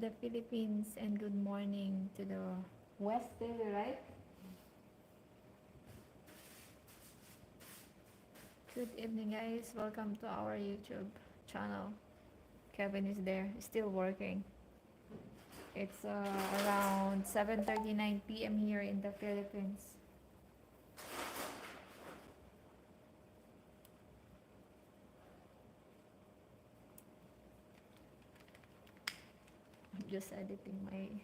the Philippines, and good morning to the West there, right? Good evening, guys. Welcome to our YouTube channel. Kevin is there, still working. It's around 7:39 p.m. here in the Philippines. I'm just editing my.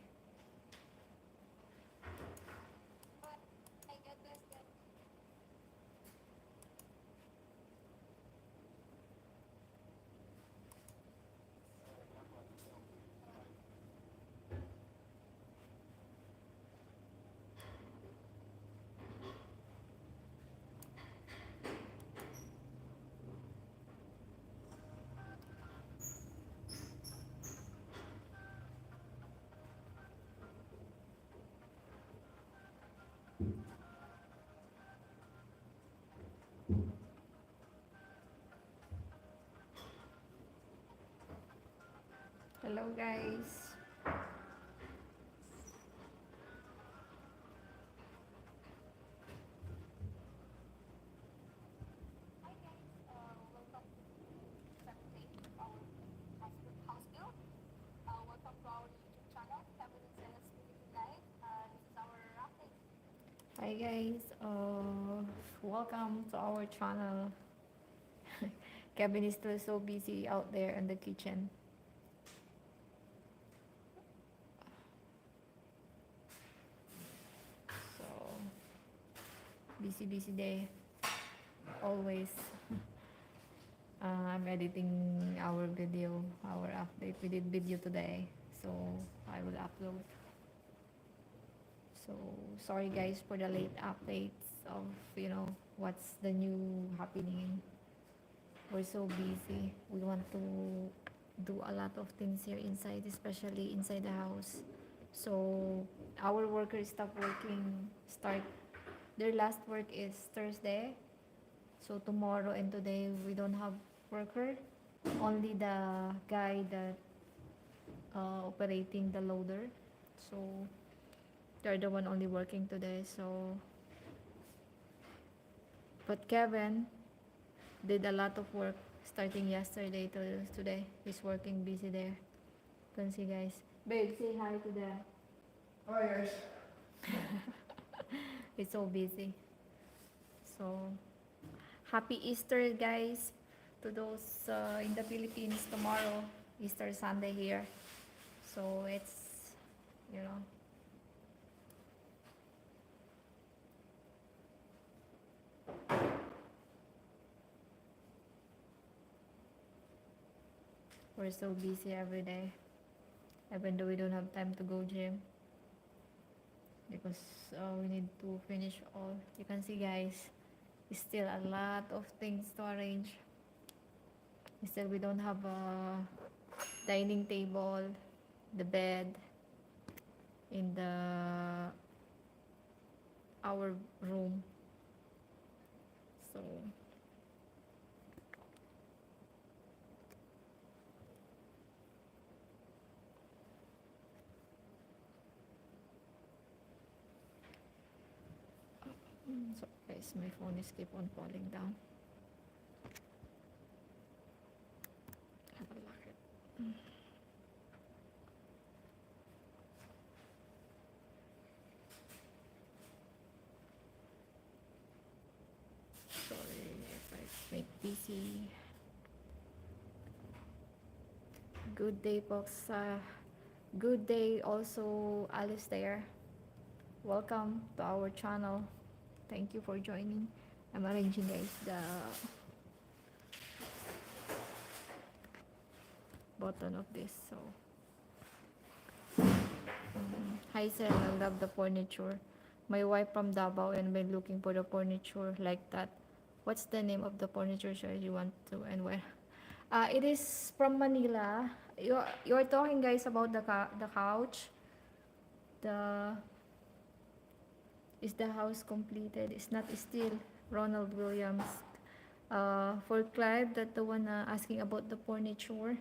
Hello, guys. Hi, guys. Welcome to our channel. Kevin is still so busy out there in the kitchen. So busy day always. I'm editing our video, our update. We did video today, so I will upload. So sorry guys for the late updates of what's the new happening. We're so busy. We want to do a lot of things here inside, especially inside the house. So our workers stop working, start their last work is Thursday. So tomorrow and today we don't have worker. Only the guy that operating the loader. So they're the one only working today. So but Kevin did a lot of work starting yesterday to today. He's working busy there. You can see guys. Babe, say hi to them. Hi guys. He's so busy. So happy Easter guys to those in the Philippines tomorrow. Easter Sunday here. So it's you know we're so busy every day. Even though we don't have time to go gym because we need to finish all. You can see guys, still a lot of things to arrange. Still we don't have a dining table, the bed in the our room. So so guys, my phone is keep on falling down. Have a look at. Sorry if I make busy. Good day, folks. Good day, also Alice there. Welcome to our channel. Thank you for joining. I'm arranging guys the button of this. So hi Sella, I love the furniture. My wife from Davao and been looking for the furniture like that. What's the name of the furniture sure you want to and where? It is from Manila. You're talking guys about the couch. The is the house completed? It's not still Ronald Williams. For Clive, that the one asking about the furniture.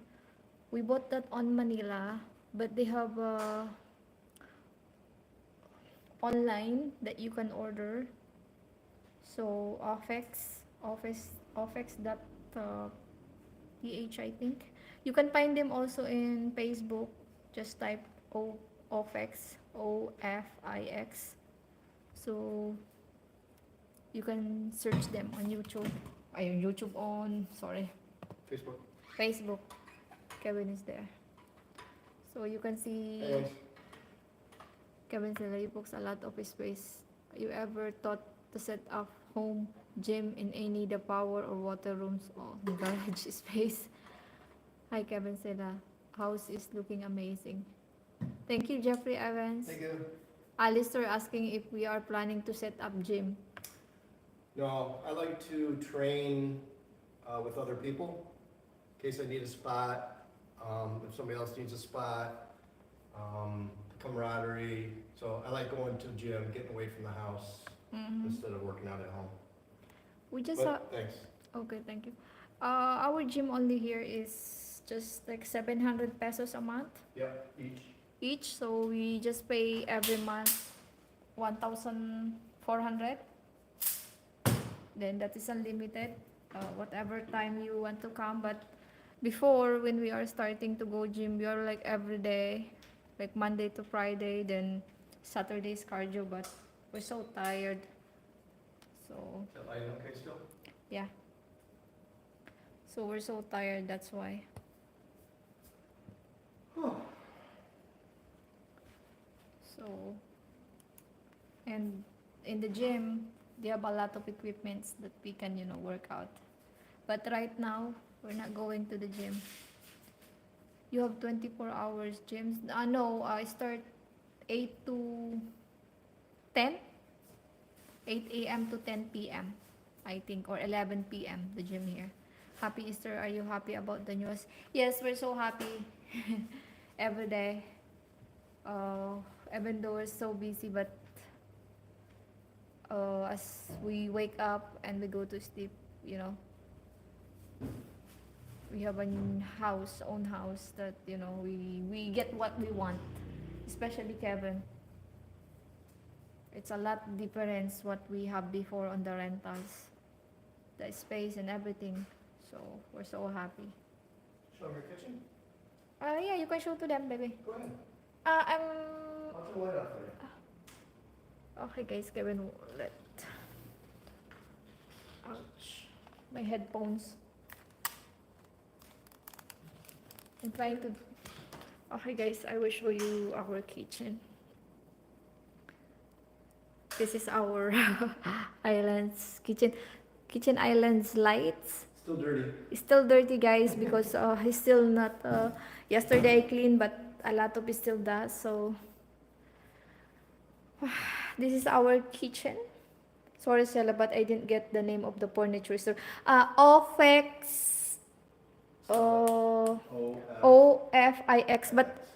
We bought that on Manila, but they have online that you can order. So office dot ph, I think. You can find them also in Facebook. Just type ofix. So you can search them on YouTube. Ayun, YouTube on, sorry, Facebook. Facebook. Kevin is there. So you can see And Kevin Sella, he books a lot of space. You ever thought to set up home gym in any the power or water rooms or garage space? Hi Kevin Sella. House is looking amazing. Thank you, Jeffrey Evans. thank you. Alistair asking if we are planning to set up gym. No, I like to train with other people in case I need a spot. If somebody else needs a spot, camaraderie. So I like going to the gym, getting away from the house instead of working out at home. We just But thanks. okay, thank you. Our gym only here is just like 700 pesos a month Yep, each, so we just pay every month 1,400. Then that is unlimited, whatever time you want to come. But before, when we are starting to go gym, we are like every day, like Monday to Friday, then Saturday's cardio. But we're so tired, so Is that lighting okay still? yeah. So we're so tired, that's why. So, and in the gym, they have a lot of equipments that we can, work out. But right now, we're not going to the gym. You have 24 hours gyms. No, I start 8 to 10. 8 a.m. to 10 p.m. I think, or 11 p.m. the gym here. Happy Easter. Are you happy about the news? Yes, we're so happy every day. Even though we're so busy, but as we wake up and we go to sleep, we have a own house that, we get what we want, especially Kevin. It's a lot difference what we have before on the rentals, the space and everything. So we're so happy. Show them your kitchen? Yeah, you can show to them, baby. Go ahead. I'm I'll turn the light off for you. okay, guys. Kevin, let. Ouch, my headphones. I'm trying to. Okay, guys, I will show you our kitchen. This is our islands kitchen islands lights. Still dirty. It's still dirty, guys, because he's still not. Yesterday I cleaned, but a lot of it still does. So this is our kitchen. Sorry, Sella, but I didn't get the name of the furniture store. Ofix. OFIX. But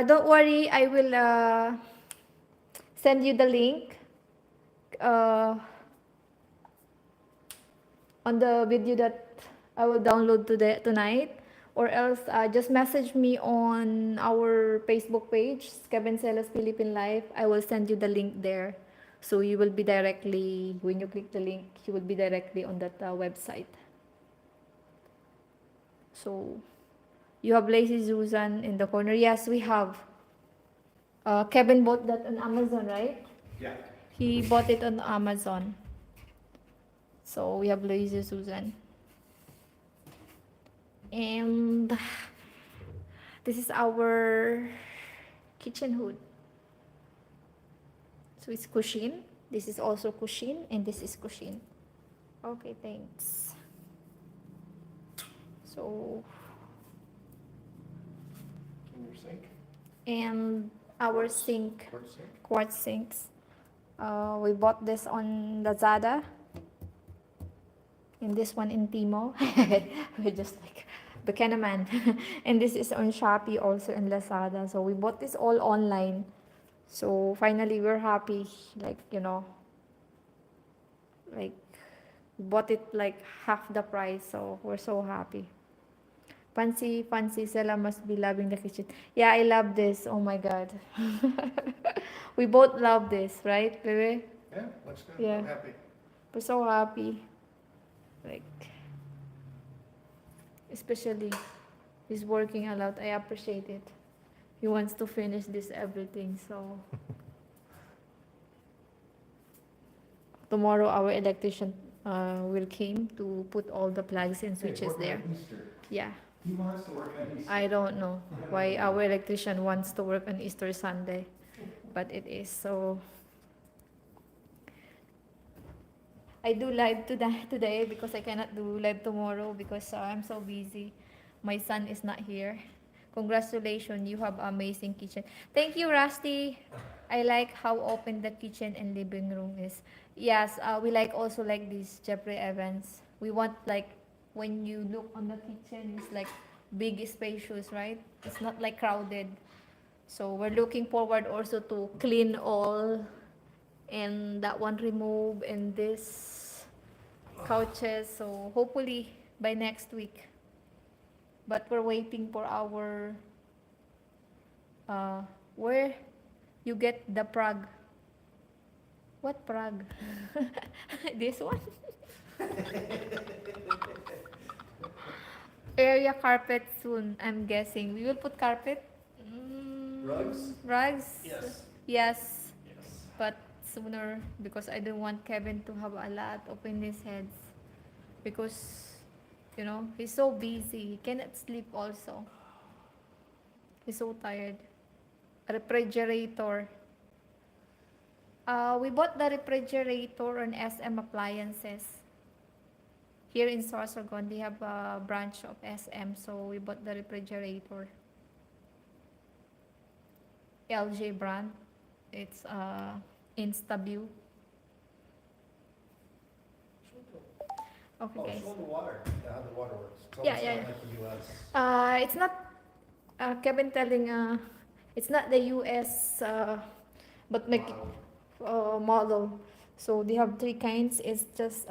don't worry, I will send you the link on the video that I will download tonight, or else just message me on our Facebook page, Kevin Sella's Philippine Life. I will send you the link there, so you will be directly, when you click the link, you will be directly on that website. So you have Lazy Susan in the corner. Yes, we have. Kevin bought that on Amazon, right? Yeah. He bought it on Amazon. So we have Lazy Susan. And this is our kitchen hood. So it's cushion. This is also cushion, and this is cushion. Okay, thanks. So, And your sink? and our sink, Quartz sink? quartz sinks. We bought this on Lazada. And this one in Timo. We're just like Buchanan. And this is on Shopee, also in Lazada. So we bought this all online. So finally we're happy. Like, like we bought it like half the price. So we're so happy. Fancy Sella must be loving the kitchen. Yeah, I love this. Oh my god. We both love this, right, baby? Yeah, looks good. Yeah. I'm happy. We're so happy. Like, especially he's working a lot. I appreciate it. He wants to finish this everything. So tomorrow our electrician will came to put all the plugs and switches there. Yeah. He wants to work on Easter. I don't know why our electrician wants to work on Easter Sunday, but it is so. I do live today because I cannot do live tomorrow because I'm so busy. My son is not here. Congratulations, you have amazing kitchen. Thank you, Rusty. I like how open the kitchen and living room is. Yes, we like also like this, Jeffrey Evans. We want like when you look on the kitchen, it's like big spacious, right? It's not like crowded. So we're looking forward also to clean all and that one remove and this couches. So hopefully by next week. But we're waiting for our where you get the Prague. What Prague? This one? Area carpet soon, I'm guessing. We will put carpet. Rugs? Rugs? Yes. Yes. Yes. But sooner because I don't want Kevin to have a lot in his heads because he's so busy. He cannot sleep also. He's so tired. Refrigerator. We bought the refrigerator on SM Appliances. Here in Sorsogon, they have a branch of SM, so we bought the refrigerator. LG brand. It's InstaView. Okay, guys. Show the water. Yeah, how the water works. It's Yeah, almost yeah, not yeah. like the US. It's not. Kevin telling. It's not the US. But make model. So they have three kinds. It's just.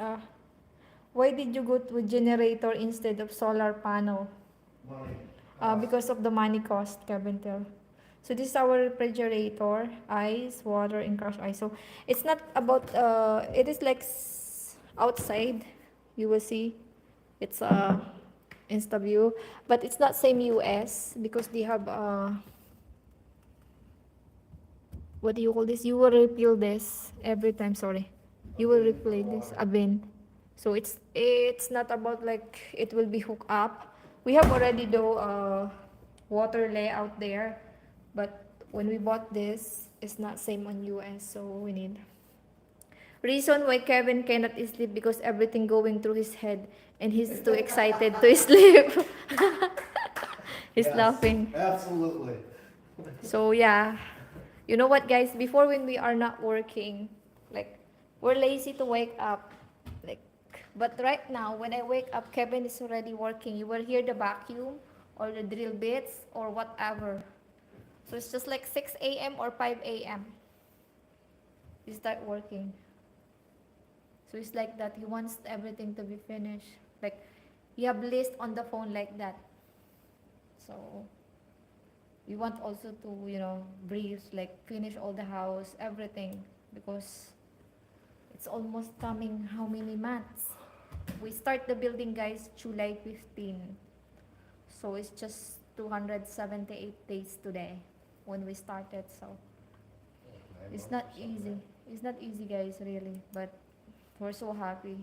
Why did you go to generator instead of solar panel? Money. Because of the money cost, Kevin tell. So this is our refrigerator, ice, water, and crushed ice. So it's not about. It is like outside. You will see, it's InstaView, but it's not same US because they have what do you call this? You will refill this every time. Sorry, you will refill this a bin. So it's not about like it will be hooked up. We have already the water layout there, but when we bought this, it's not same on US. So we need. Reason why Kevin cannot sleep because everything going through his head and he's too excited to sleep. He's Yes, laughing. Absolutely. So yeah, you know what, guys? Before when we are not working, like we're lazy to wake up, like. But right now, when I wake up, Kevin is already working. You will hear the vacuum or the drill bits or whatever. So it's just like 6 a.m. or 5 a.m. You start working. So it's like that. He wants everything to be finished. Like, you have list on the phone like that. So, we want also to, breathe, like finish all the house, everything. Because it's almost coming how many months? We start the building, guys, July 15. So, it's just 278 days today when we started. So, it's not easy. It's not easy, guys, really. But we're so happy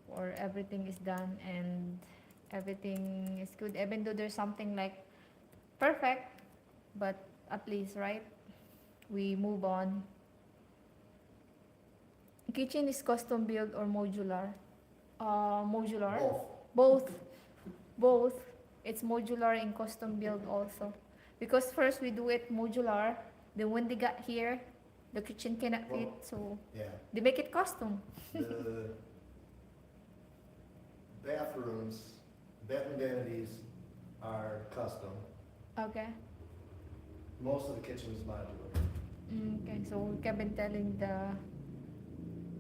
for everything is done and everything is good. Even though there's something like perfect, but at least, right? We move on. Kitchen is custom built or modular? Modular. Both. Both. It's modular and custom build also. Because first we do it modular, then when they got here, the kitchen cannot fit, so Yeah. they make it custom. The bathrooms, bath and vanities are custom. Okay. Most of the kitchen is modular. Okay, so Kevin telling the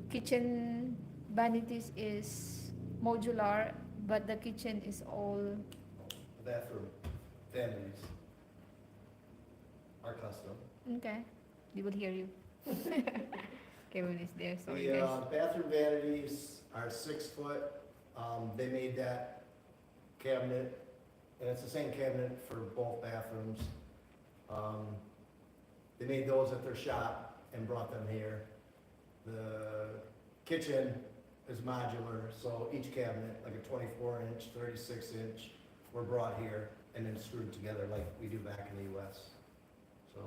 kitchen vanities is modular, But the kitchen is all The bathroom vanities are custom. okay. They will hear you. Kevin is there, sorry The guys. bathroom vanities are 6 foot. They made that cabinet, and it's the same cabinet for both bathrooms. They made those at their shop and brought them here. The kitchen is modular, so each cabinet, like a 24-inch, 36-inch, were brought here and then screwed together like we do back in the US. So,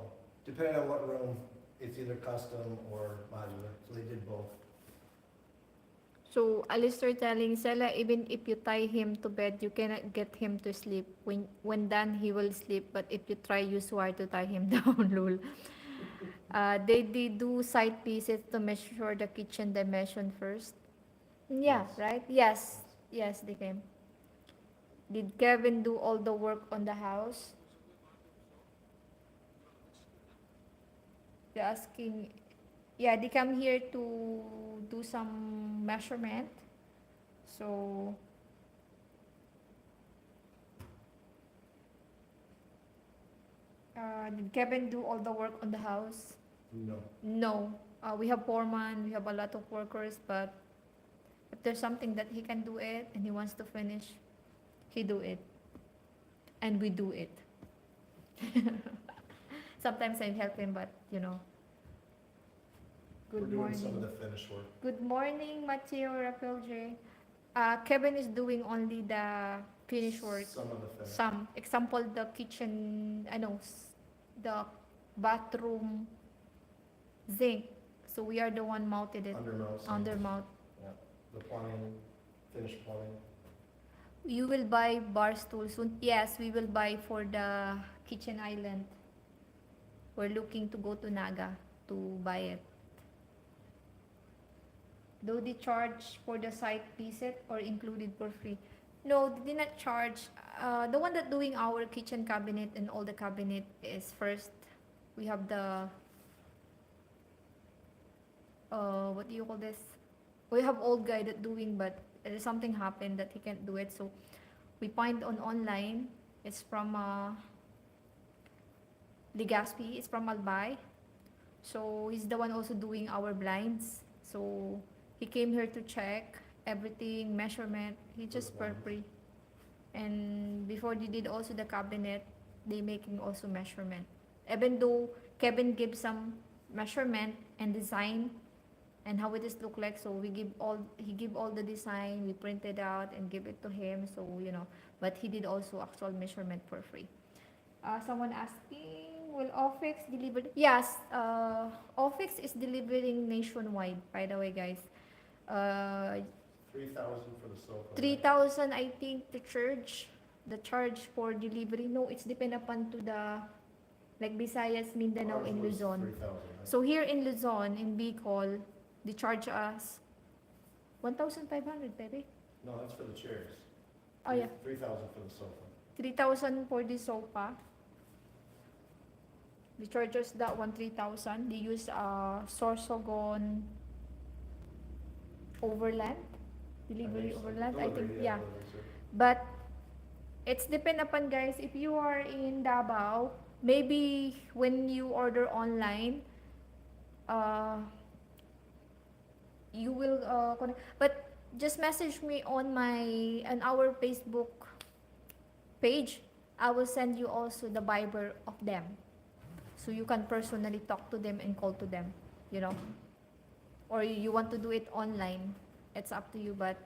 depending on what room, it's either custom or modular, so they did both. So Alistair telling Sella, even if you tie him to bed, you cannot get him to sleep. When done, he will sleep. But if you try, use wire to tie him down, lol. They did do side pieces to measure the kitchen dimension first. Yeah, Yes. right? Yes, yes, they came. Did Kevin do all the work on the house? They're asking, yeah, they come here to do some measurement. So, did Kevin do all the work on the house? No. No. We have foreman, we have a lot of workers, but if there's something that he can do it and he wants to finish, he do it. And we do it. Sometimes I help him, but you know. We're Good doing some of morning. the finish work. Good morning, Mateo Rafael J. Kevin is doing only the finish work. Some of the finish. Some. Example, the kitchen, the bathroom zinc. So we are the one mounted it, Undermount. undermount. Yeah. The plumbing, finished plumbing. You will buy bar stool soon? Yes, we will buy for the kitchen island. We're looking to go to Naga to buy it. Do they charge for the side pieces or included for free? No, they did not charge. The one that doing our kitchen cabinet and all the cabinet is first. We have the what do you call this? We have old guy that doing, but there's something happened that he can't do it. So we find on online. It's from Legaspi. It's from Albay. So he's the one also doing our blinds. So he came here to check everything, measurement. He just for free. And before they did also the cabinet, they making also measurement. Even though Kevin gives some measurement and design and how it is look like, so he give all the design, we print it out and give it to him. So you know, but he did also actual measurement for free. Someone asking, will Office deliver? Yes, Office is delivering nationwide. By the way, guys, 3,000 for the sofa. 3,000 I think the charge for delivery. No, it's depend upon to the like Visayas, Mindanao, and Luzon. 3,000, right? So here in Luzon, in Bicol, they charge us 1,500, baby. No, that's for the chairs. Oh yeah, 3,000 for the sofa. 3,000 for the sofa. They charge us that one 3,000. They use Sorsogon Overland, delivery overland. I think Delivery, yeah. delivery, sir. But it's depend upon, guys, if you are in Davao, maybe when you order online, you will connect. But just message me on our Facebook page. I will send you also the Viber of them, so you can personally talk to them and call to them. You know, or you want to do it online. It's up to you, but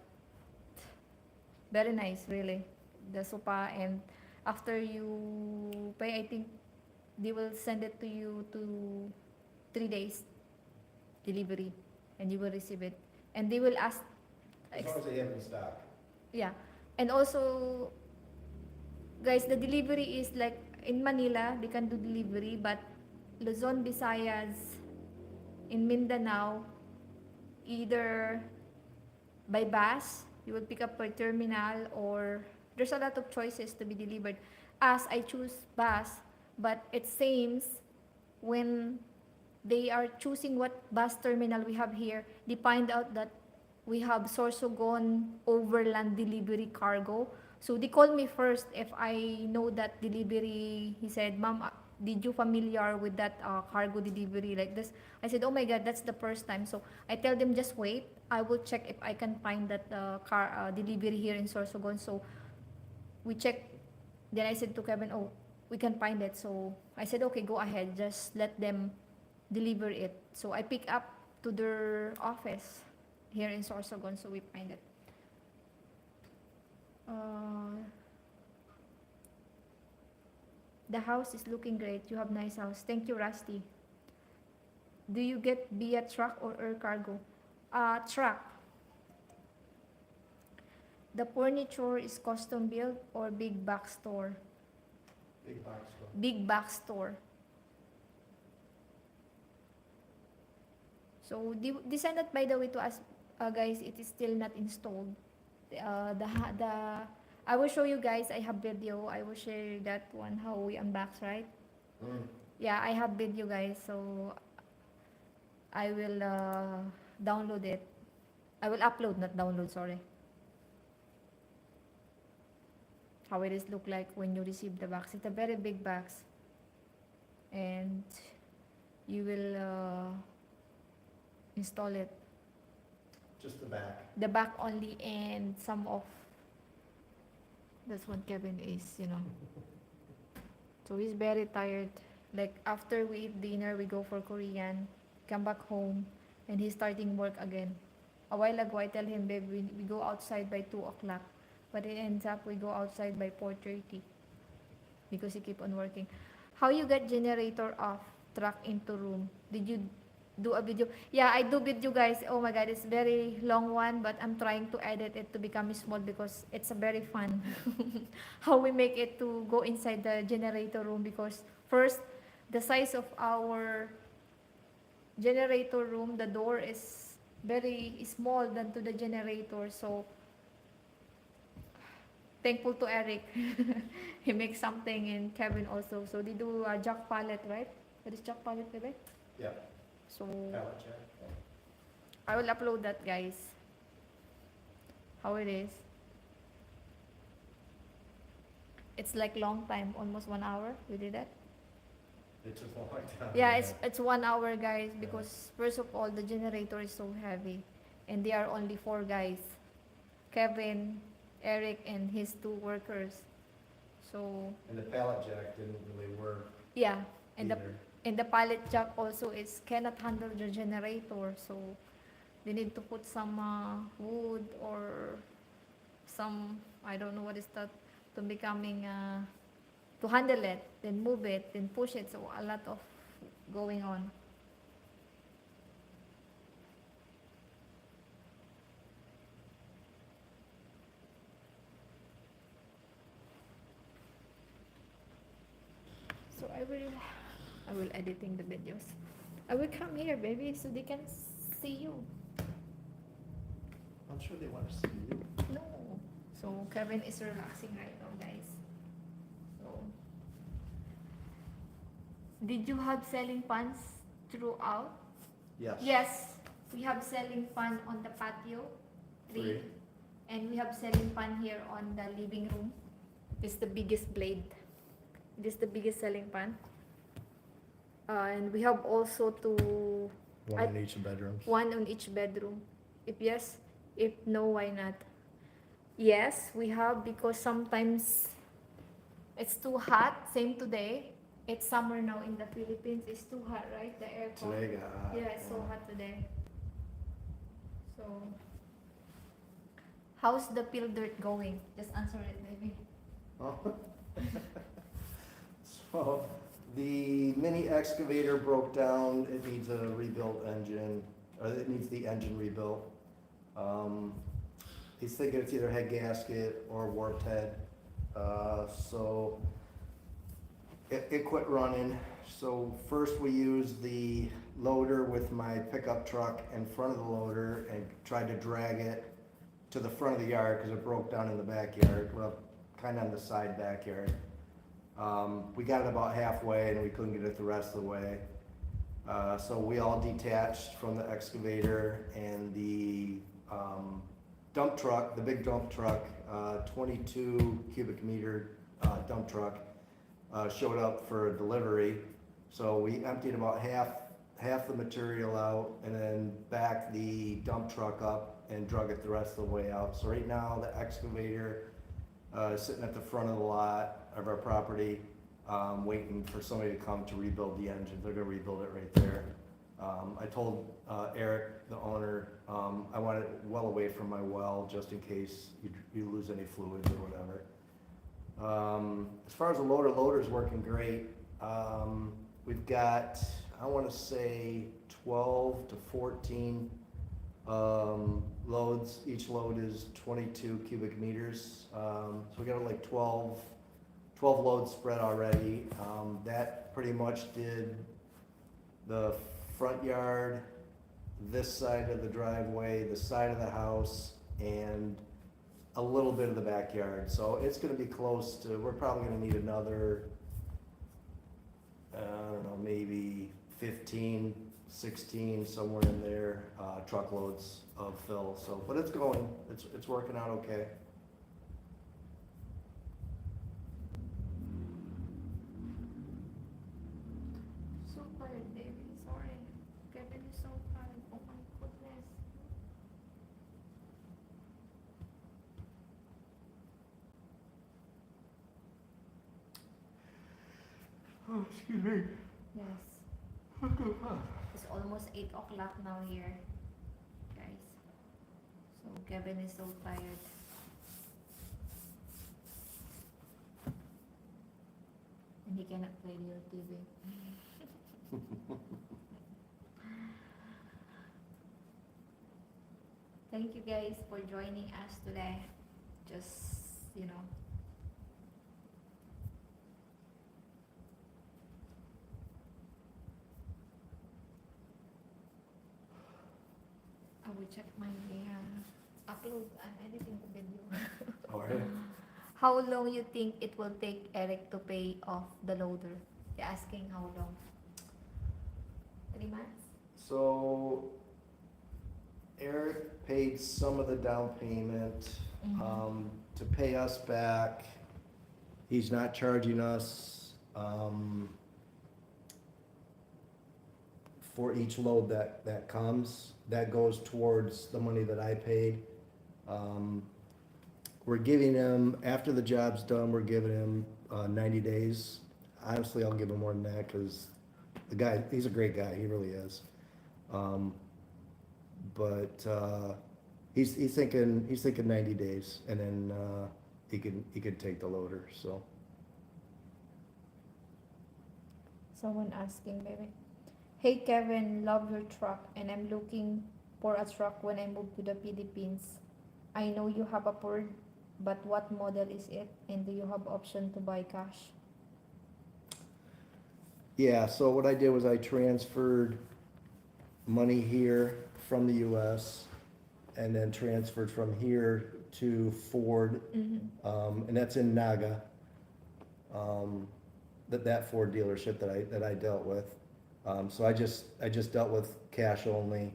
very nice, really. The sopa, and after you pay, I think they will send it to you to 3 days delivery, and you will receive it. And they will ask, As long as they have it in stock. yeah. And also, guys, the delivery is like in Manila, they can do delivery, but Luzon, Visayas, in Mindanao, either by bus, you will pick up per terminal, or there's a lot of choices to be delivered. As I choose bus, but it seems when they are choosing what bus terminal we have here, they find out that we have Sorsogon overland delivery cargo. So they called me first if I know that delivery. He said, "Ma'am, did you familiar with that cargo delivery like this?" I said, "Oh my God, that's the first time." So I tell them, just wait. I will check if I can find that car delivery here in Sorsogon. So we check. Then I said to Kevin, "Oh, we can find it." So I said, "Okay, go ahead. Just let them deliver it." So I pick up to their office here in Sorsogon. So we find it. Uh, the house is looking great. You have nice house. Thank you, Rusty. Do you get via truck or air cargo? Truck. The furniture is custom built or big box store? Big box store. Big box store. So they sent that, by the way, to us, guys. It is still not installed. The I will show you guys. I have video. I will share that one how we unbox, right? Mm. Yeah, I have video, guys. So I will download it. I will upload, not download. Sorry. How it is look like when you receive the box. It's a very big box, and you will install it. Just the back. The back only, and some of. That's what Kevin is, you know. So he's very tired. Like after we eat dinner, we go for Korean, come back home, and he's starting work again. A while ago, I tell him, babe, we go outside by 2 o'clock. But it ends up we go outside by 4:30 because he keep on working. How you get generator off truck into room? Did you do a video? Yeah, I do video, guys. Oh my God, it's very long one, but I'm trying to edit it to become small because it's a very fun. How we make it to go inside the generator room, because first, the size of our generator room, the door is very small than to the generator. So thankful to Eric. He makes something, and Kevin also. So they do a jack pallet, right? What is jack pallet, baby? Yeah. So Pallet jack. I will upload that, guys. How it is. It's like long time, almost 1 hour. We did that. It took a long time. Yeah, it's 1 hour, guys, because first of all, the generator is so heavy, and they are only 4 guys. Kevin, Eric, and his 2 workers. So And the pallet jack didn't really work yeah, and either. the pallet jack also is cannot handle the generator. So they need to put some wood or some, I don't know what is that, to becoming to handle it, then move it, then push it. So a lot of going on. So I will editing the videos. I will come here, baby, so they can see you. I'm sure they want to see you. No. So Kevin is relaxing right now, guys. So did you have selling fans throughout? Yes. Yes, we have selling fan on the patio, 3, Three. and we have selling fan here on the living room. It's the biggest blade. This is the biggest selling fan. And we have also One in each bedroom. one on each bedroom. If yes, if no, why not? Yes, we have, because sometimes it's too hot. Same today. It's summer now in the Philippines. It's too hot, right? The aircon. Today got hot. Yeah, it's so hot today. So, how's the peel dirt going? Just answer it, maybe. Oh. So, the mini excavator broke down. It needs a rebuilt engine, or it needs the engine rebuilt. He's thinking it's either head gasket or warped head. So it quit running. So first we used the loader with my pickup truck in front of the loader and tried to drag it to the front of the yard because it broke down in the backyard, well, kind of in the side backyard. We got it about halfway and we couldn't get it the rest of the way. So we all detached from the excavator, and the dump truck, the big dump truck, 22 cubic meter dump truck, showed up for delivery. So we emptied about half the material out and then backed the dump truck up and drug it the rest of the way out. So right now, the excavator is sitting at the front of the lot of our property, waiting for somebody to come to rebuild the engine. They're gonna rebuild it right there. I told Eric, the owner, I want it well away from my well, just in case you lose any fluids or whatever. As far as the loader's working great. We've got, I wanna say 12 to 14 loads. Each load is 22 cubic meters. So we got like 12 loads spread already. That pretty much did the front yard, this side of the driveway, the side of the house, and a little bit of the backyard. So it's gonna be close to, we're probably gonna need another, I don't know, maybe 15, 16, somewhere in there, truckloads of fill. So, but it's going, it's working out okay. So tired, baby. Sorry. Kevin is so tired. Oh my goodness. Oh, excuse me. Yes. It's almost 8 o'clock now here, guys. So Kevin is so tired. And he cannot play your TV. Thank you guys for joining us today. Just, you know, I will check my upload and editing the video. Alright. How long you think it will take Eric to pay off the loader? You're asking how long? 3 months? So Eric paid some of the down payment, to pay us back. He's not charging us, for each load that comes. That goes towards the money that I paid. We're giving him, after the job's done, we're giving him 90 days. Honestly, I'll give him more than that, because the guy, he's a great guy, he really is. But he's thinking 90 days, and then he could take the loader, so. Someone asking, baby. Hey Kevin, love your truck and I'm looking for a truck when I move to the Philippines. I know you have a Ford, but what model is it? And do you have option to buy cash? Yeah, so what I did was I transferred money here from the US and then transferred from here to Ford, and that's in Naga. That Ford dealership that I dealt with. So I just dealt with cash only,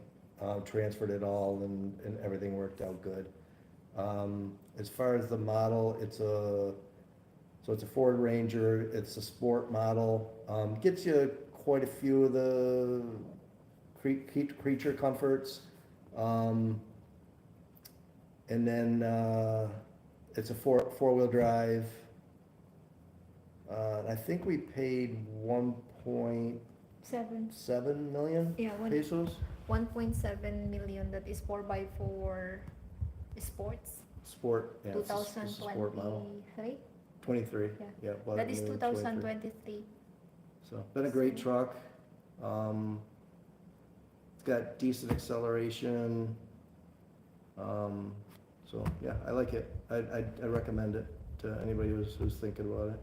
transferred it all, and everything worked out good. As far as the model, it's a Ford Ranger. It's a sport model. Gets you quite a few of the creature comforts. And then it's a four-wheel drive. I think we paid 1.7 million Yeah, pesos. 1.7 million. That is 4x4 sports. Sport, yeah, it's a sport model. 2023. 23, Yeah. yeah. That is 11 million, 2023. So, been a great truck. It's got decent acceleration. So, yeah, I like it. I recommend it to anybody who's thinking about it.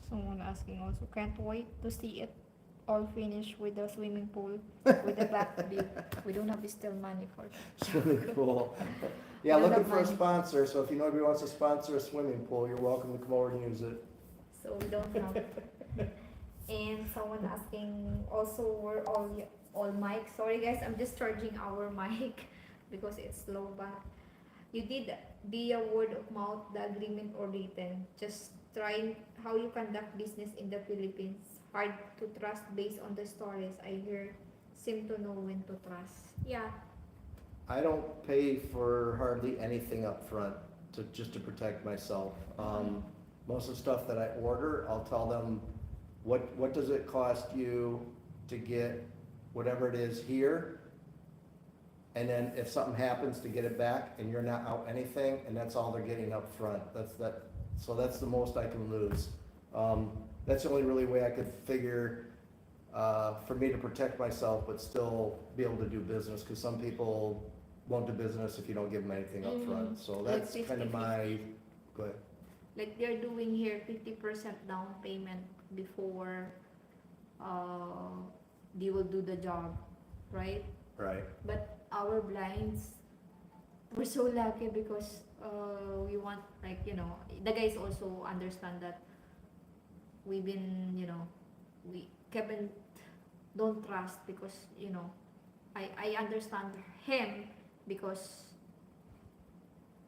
Someone asking also, can't wait to see it all finished with the swimming pool, with the back view. We don't have still money for that. Swimming pool. Yeah, We don't looking have for a money. sponsor, so if you know anybody wants to sponsor a swimming pool, you're welcome to come over and use it. So we don't have. And someone asking also, we're all mic. Sorry guys, I'm just charging our mic because it's low ba. You did via word of mouth, the agreement or written. Just trying how you conduct business in the Philippines. Hard to trust based on the stories I hear. Seem to know when to trust. Yeah. I don't pay for hardly anything up front just to protect myself. Most of the stuff that I order, I'll tell them, what does it cost you to get whatever it is here? And then if something happens to get it back and you're not out anything, and that's all they're getting up front, so that's the most I can lose. That's the only really way I could figure, for me to protect myself, but still be able to do business, cause some people won't do business if you don't give them anything up front, so Like that's kind of 50-50. go ahead. Like they're doing here 50% down payment before they will do the job, right? Right, But our blinds, we're so lucky because we want, like, you know, the guys also understand that we've been, you know, we Kevin don't trust because, you know, I understand him because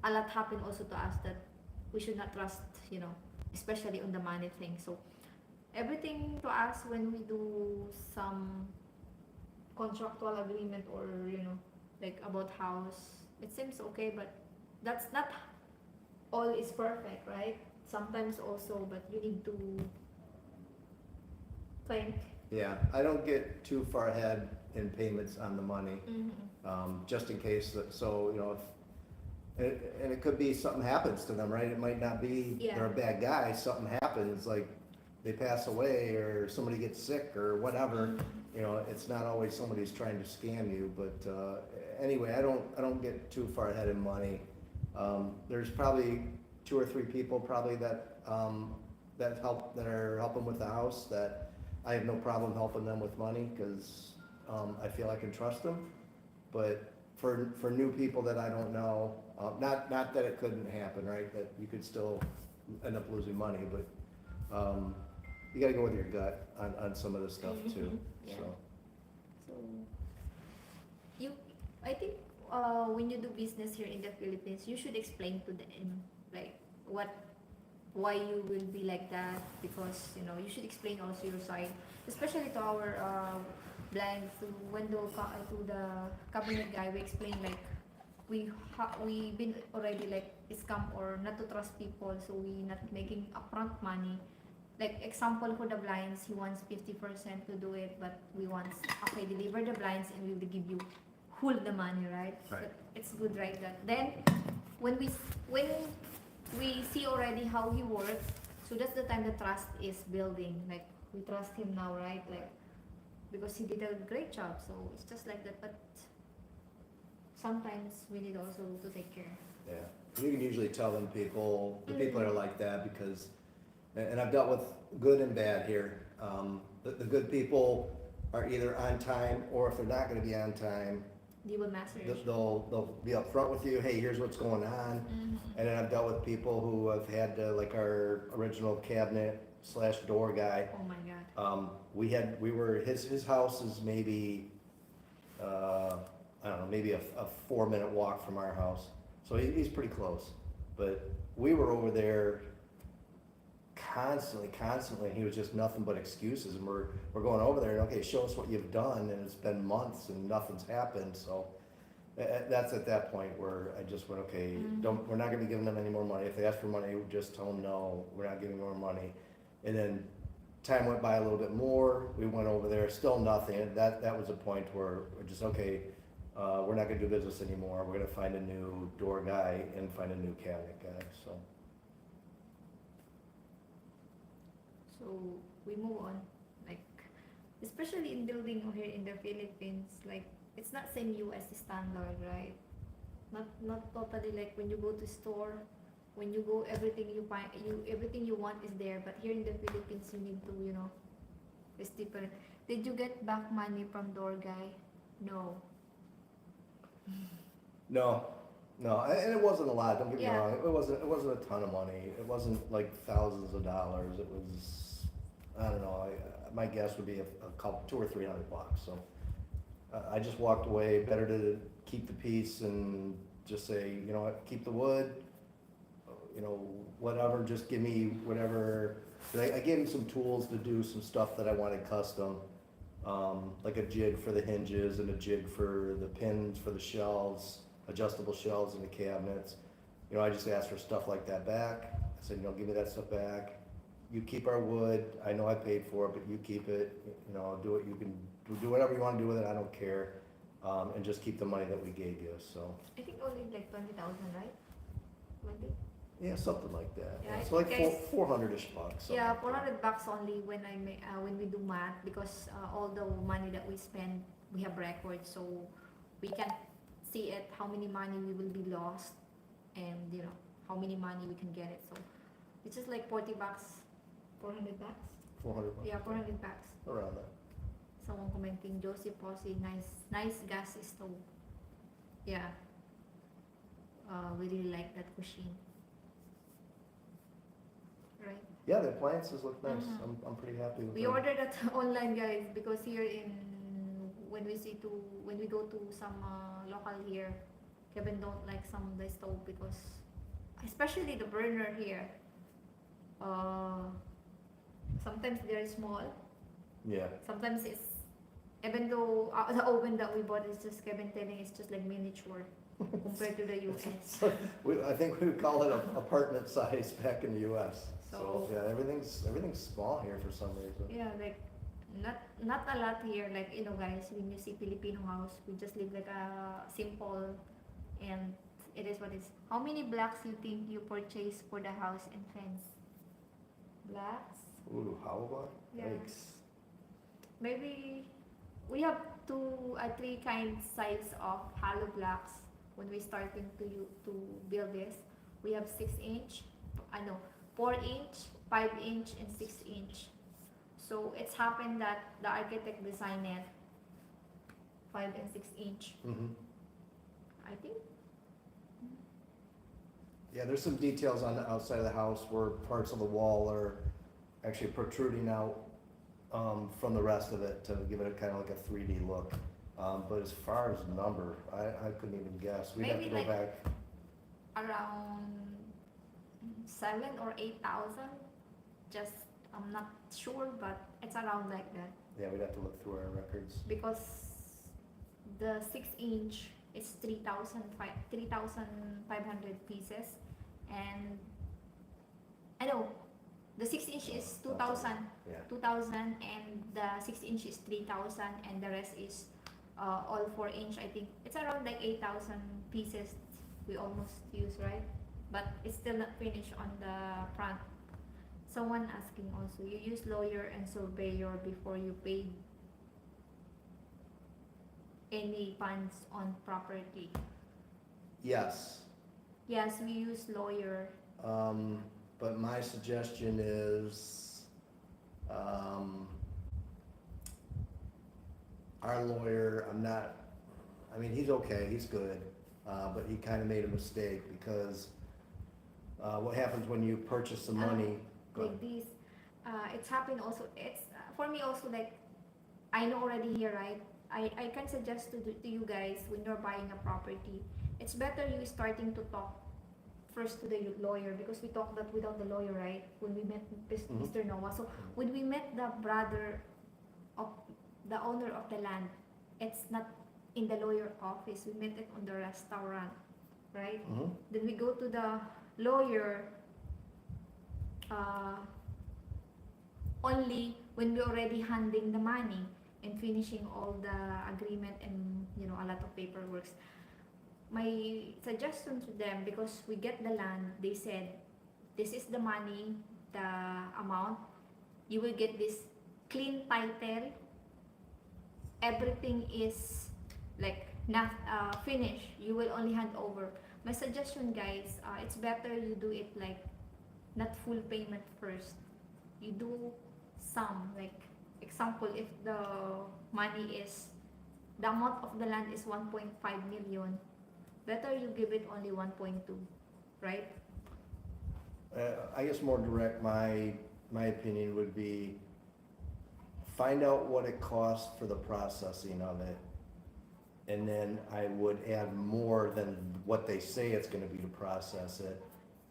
a lot happened also to us that we should not trust, you know, especially on the money thing. So everything to us when we do some contractual agreement or, you know, like about house, it seems okay, but that's not all is perfect, right? Sometimes also, but you need to think. yeah, I don't get too far ahead in payments on the money. Just in case, so, you know, and it could be something happens to them, right? It might not be, Yeah. they're a bad guy, something happens, like they pass away or somebody gets sick or whatever. You know, it's not always somebody's trying to scam you, but, anyway, I don't get too far ahead in money. There's probably 2 or 3 people probably that are helping with the house that I have no problem helping them with money, cause, I feel I can trust them. But for new people that I don't know, not that it couldn't happen, right, that you could still end up losing money, but, you gotta go with your gut on some of this stuff too, Yeah. so. So you, I think when you do business here in the Philippines, you should explain to them like why you will be like that, because you know you should explain also your side, especially to our blinds, to to the cabinet guy. We explain like we been already like scam or not to trust people, so we not making upfront money. Like example for the blinds, he wants 50% to do it, but we want, okay, deliver the blinds and we will give you whole the money, right? Right. But it's good, right? That then when we see already how he works, so that's the time the trust is building. Like we trust him now, right? Like because he did a great job. So it's just like that. But sometimes we need also to take care. Yeah, you can usually tell them the people that are like that, because, and I've dealt with good and bad here. The good people are either on time, or if they're not gonna be on time, They will message. they'll be upfront with you, hey, here's what's going on. And then I've dealt with people who have had, like our original cabinet / door guy. Oh my god. His house is maybe, I don't know, maybe a 4-minute walk from our house. So he's pretty close. But we were over there constantly, and he was just nothing but excuses. And we're going over there, and okay, show us what you've done, and it's been months and nothing's happened. So that's at that point where I just went, okay, we're not gonna be giving them any more money. If they ask for money, just tell them no, we're not giving more money. And then time went by a little bit more, we went over there, still nothing. And that was a point where we're just, okay, we're not gonna do business anymore. We're gonna find a new door guy and find a new cabinet guy, so. So we move on, like especially in building here in the Philippines, like it's not same US standard, right? Not totally like when you go to store, when you go everything you find, everything you want is there, but here in the Philippines you need to, you know, it's different. Did you get back money from door guy? No. No, and it wasn't a lot, don't get me Yeah. wrong, it wasn't a ton of money, it wasn't like thousands of dollars, it was, I don't know, my guess would be a couple, $200 or $300, so. I just walked away, better to keep the peace and just say, you know what, keep the wood, you know, whatever, just give me whatever. I gave him some tools to do some stuff that I wanted custom, like a jig for the hinges and a jig for the pins for the shelves, adjustable shelves in the cabinets. You know, I just asked for stuff like that back. I said, you know, give me that stuff back. You keep our wood. I know I paid for it, but you keep it. You know, do what you can, do whatever you want to do with it. I don't care. And just keep the money that we gave you. So I think only like 20,000, right? 20? yeah, something like that. Yeah, It's like guys, 400-ish bucks. something Yeah, like that. 400 bucks only when when we do math, because all the money that we spend, we have records, so we can see it, how many money we will be lost, and you know how many money we can get it. So it's just like 40 bucks, 400 bucks. 400 bucks. Yeah, 400 bucks. Around that. Someone commenting, Josie Posse, nice gas stove. Yeah, we really like that machine. Right. Yeah, the appliances look nice. Mhm. I'm pretty happy with We them. ordered it online, guys, because here when we go to some local here, Kevin don't like some of the stove because, especially the burner here. Sometimes they're small. Yeah. Sometimes it's, even though the oven that we bought is just, Kevin telling, it's just like miniature compared to the US. I think we would call it apartment size back in the US. So So- yeah, everything's small here for some reason. Yeah, like not a lot here. Like, you know, guys, when you see Filipino house, we just live like a simple, and it is what it is. How many blocks you think you purchased for the house and fence? Blocks? Ooh, how about? Yeah. Yikes. Maybe we have three kinds size of hollow blocks when we starting to build this. We have 6-inch, 4-inch, 5-inch, and 6-inch. So it's happened that the architect designed it 5 and 6-inch. Mm-hmm. I think. Yeah, there's some details on the outside of the house where parts of the wall are actually protruding out from the rest of it to give it a kind of like a 3D look. But as far as number, I couldn't even guess. We'd have to Maybe go like- back. Around 7 or 8,000. Just, I'm not sure, but it's around like that. Yeah, we'd have to look through our records. Because the 6-inch is 3,500 pieces, and I know the 6-inch is 2,000, Yeah. 2,000, and the 6-inch is 3,000, and the rest is all 4-inch. I think it's around like 8,000 pieces we almost use, right? But it's still not finished on the front. Someone asking also, you use lawyer and surveyor before you paid any funds on property? Yes. Yes, we use lawyer. But my suggestion is, our lawyer, he's okay, he's good, but he kind of made a mistake because, what happens when you purchase the money? Go Like ahead. this, it's happened also. It's for me also, like, I know already here, right? I can suggest to you guys, when you're buying a property, it's better you starting to talk first to the lawyer, because we talked that without the lawyer, right? When we met Mr. Noah. So when we met the brother of the owner of the land, it's not in the lawyer office. We met it on the restaurant, right? Mhm. Then we go to the lawyer only when we already handing the money and finishing all the agreement and, you know, a lot of paperwork. My suggestion to them, because we get the land, they said, this is the money, the amount, you will get this clean title, everything is like not finished, you will only hand over. My suggestion, guys, it's better you do it like not full payment first. You do some, like, example, if the money is, the amount of the land is 1.5 million, better you give it only 1.2, right? I guess more direct, my opinion would be, find out what it costs for the processing of it, and then I would add more than what they say it's gonna be to process it.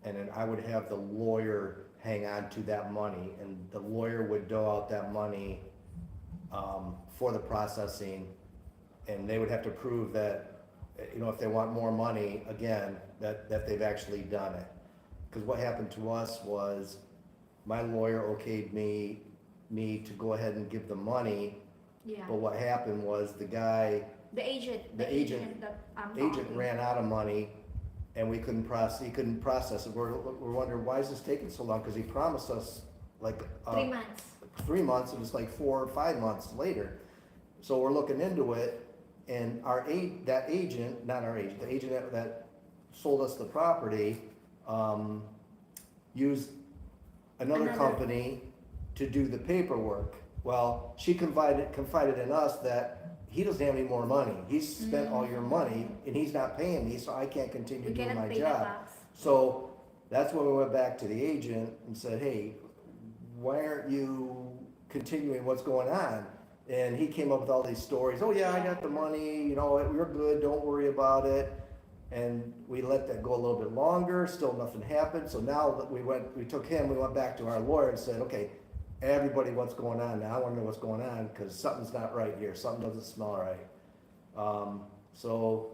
And then I would have the lawyer hang on to that money, and the lawyer would dole out that money, for the processing. And they would have to prove that, you know, if they want more money, again, that they've actually done it. Cause what happened to us was, my lawyer okayed me to go ahead and give the money, Yeah. but what happened was the guy, The agent The agent- that I'm agent talking. ran out of money, and he couldn't process it. We're wondering, why is this taking so long? Cause he promised us like, 3 months. 3 months, it was like 4 or 5 months later. So we're looking into it, and the agent that sold us the property, used another company to do the paperwork. Well, she confided in us that he doesn't have any more money. He's spent all your money, and he's not paying me, so I can't continue We doing cannot my pay the job. tax. So that's when we went back to the agent and said, hey, why aren't you continuing what's going on? And he came up with all these stories. Oh yeah, I got the money, you know, we're good, don't worry about it. And we let that go a little bit longer, still nothing happened. So now that we went back to our lawyer and said, okay, everybody, what's going on now? I wanna know what's going on, cause something's not right here, something doesn't smell right. So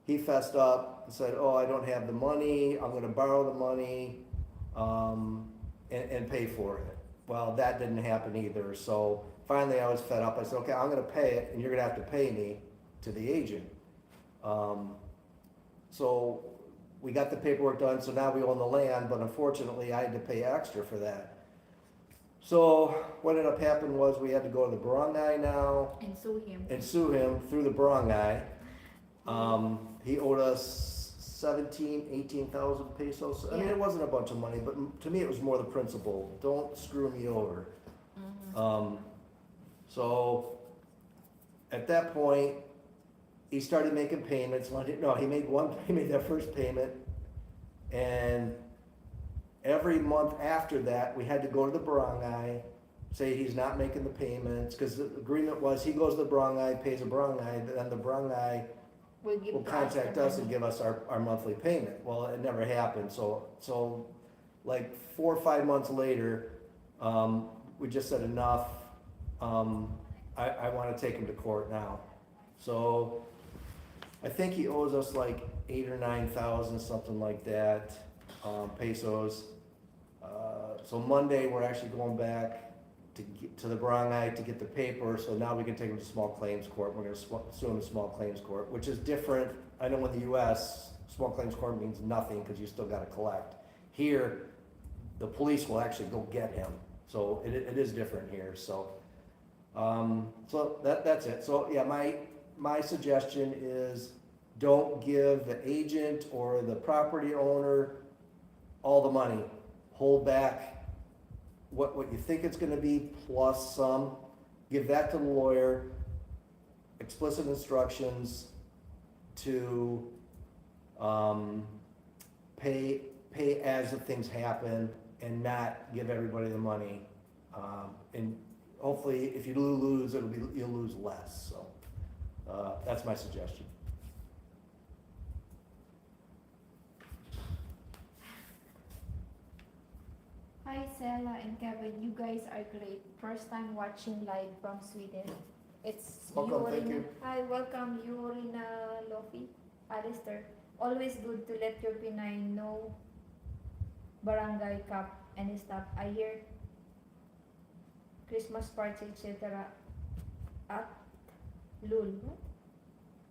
he fessed up and said, oh, I don't have the money, I'm gonna borrow the money, and pay for it. Well, that didn't happen either, so finally I was fed up. I said, okay, I'm gonna pay it, and you're gonna have to pay me to the agent. So we got the paperwork done, so now we own the land, but unfortunately I had to pay extra for that. So what ended up happening was we had to go to the barangay now And sue him. and sue him through the barangay. He owed us 18,000 pesos. I mean, Yeah. it wasn't a bunch of money, but to me it was more the principle. Don't screw me over. So at that point, he started making payments. He made that first payment, and every month after that, we had to go to the barangay, say he's not making the payments, because the agreement was he goes to the barangay, pays the barangay, then the barangay will contact us and give us our monthly payment. Well, it never happened, so like 4 or 5 months later, we just said enough, I wanna take him to court now. So, I think he owes us like 8,000 or 9,000, something like that, pesos. So Monday, we're actually going back to the barangay to get the paper, so now we can take him to small claims court. We're gonna sue him in small claims court, which is different. I know in the US, small claims court means nothing, cause you still gotta collect. Here, the police will actually go get him, so it is different here, so. So that's it. So yeah, my suggestion is don't give the agent or the property owner all the money. Hold back what you think it's gonna be plus some. Give that to the lawyer, explicit instructions to pay as the things happen and not give everybody the money. And hopefully if you lose, you'll lose less, so. That's my suggestion. Hi Sella and Kevin, you guys are great. First time watching live from Sweden. It's Welcome, thank you. Hi, welcome Yorina Lofi, Alistair. Always good to let your Pinay know barangay cup and stuff. I hear Christmas party, etc. at Lul.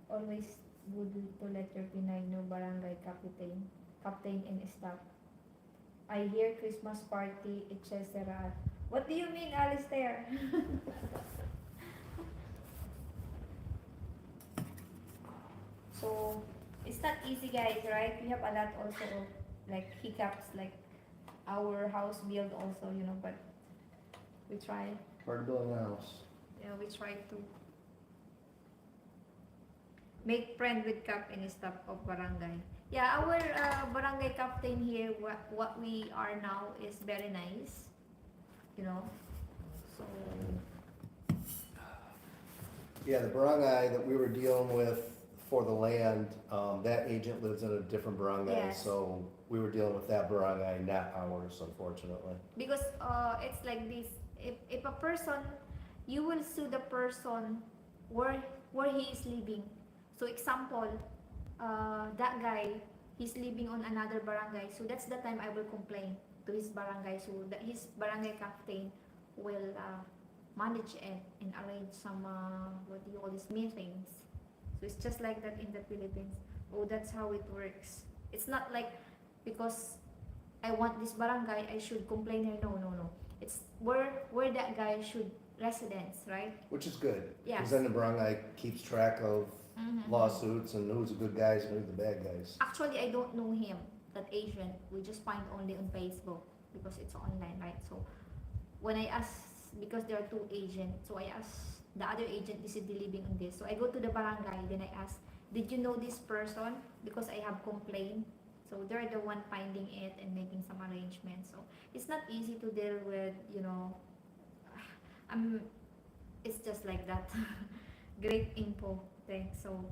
Always good to let your Pinay know barangay captain and staff. I hear Christmas party, etc. What do you mean, Alistair? So, it's not easy, guys, right? We have a lot also of like hiccups, like our house build also, you know, but we try. Hard to build a house. Yeah, we try to make friend with Cap and stuff of barangay. Yeah, our barangay captain here, what we are now is very nice, you know. So Yeah, the barangay that we were dealing with for the land, that agent lives in a different barangay, Yes. so we were dealing with that barangay, not ours, unfortunately. Because it's like this, if a person, you will sue the person where he is living. So example, that guy, he's living on another barangay, so that's the time I will complain to his barangay, so that his barangay captain will manage it and arrange some what do you call this, meetings. So it's just like that in the Philippines. Oh, that's how it works. It's not like because I want this barangay, I should complain here. No, no, no. It's where that guy should residence, right? Which is good, Yes. because then the barangay keeps track of Mhm. lawsuits and who's the good guys and who's the bad guys. Actually, I don't know him, that agent. We just find only on Facebook because it's online, right? So when I ask, because there are two agents, so I ask the other agent, is he living on this? So I go to the barangay, then I ask, did you know this person? Because I have complained. So they're the one finding it and making some arrangements. So it's not easy to deal with, you know. It's just like that. Great info. Thanks. So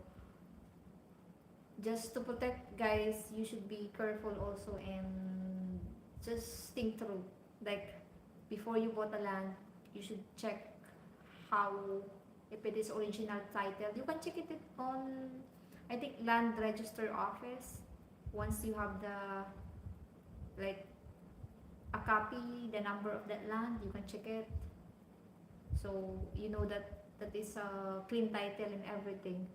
just to protect guys, you should be careful also and just think through. Like before you bought a land, you should check how, if it is original title. You can check it on, I think, land register office. Once you have the, like, a copy, the number of that land, you can check it. So you know that that is a clean title and everything.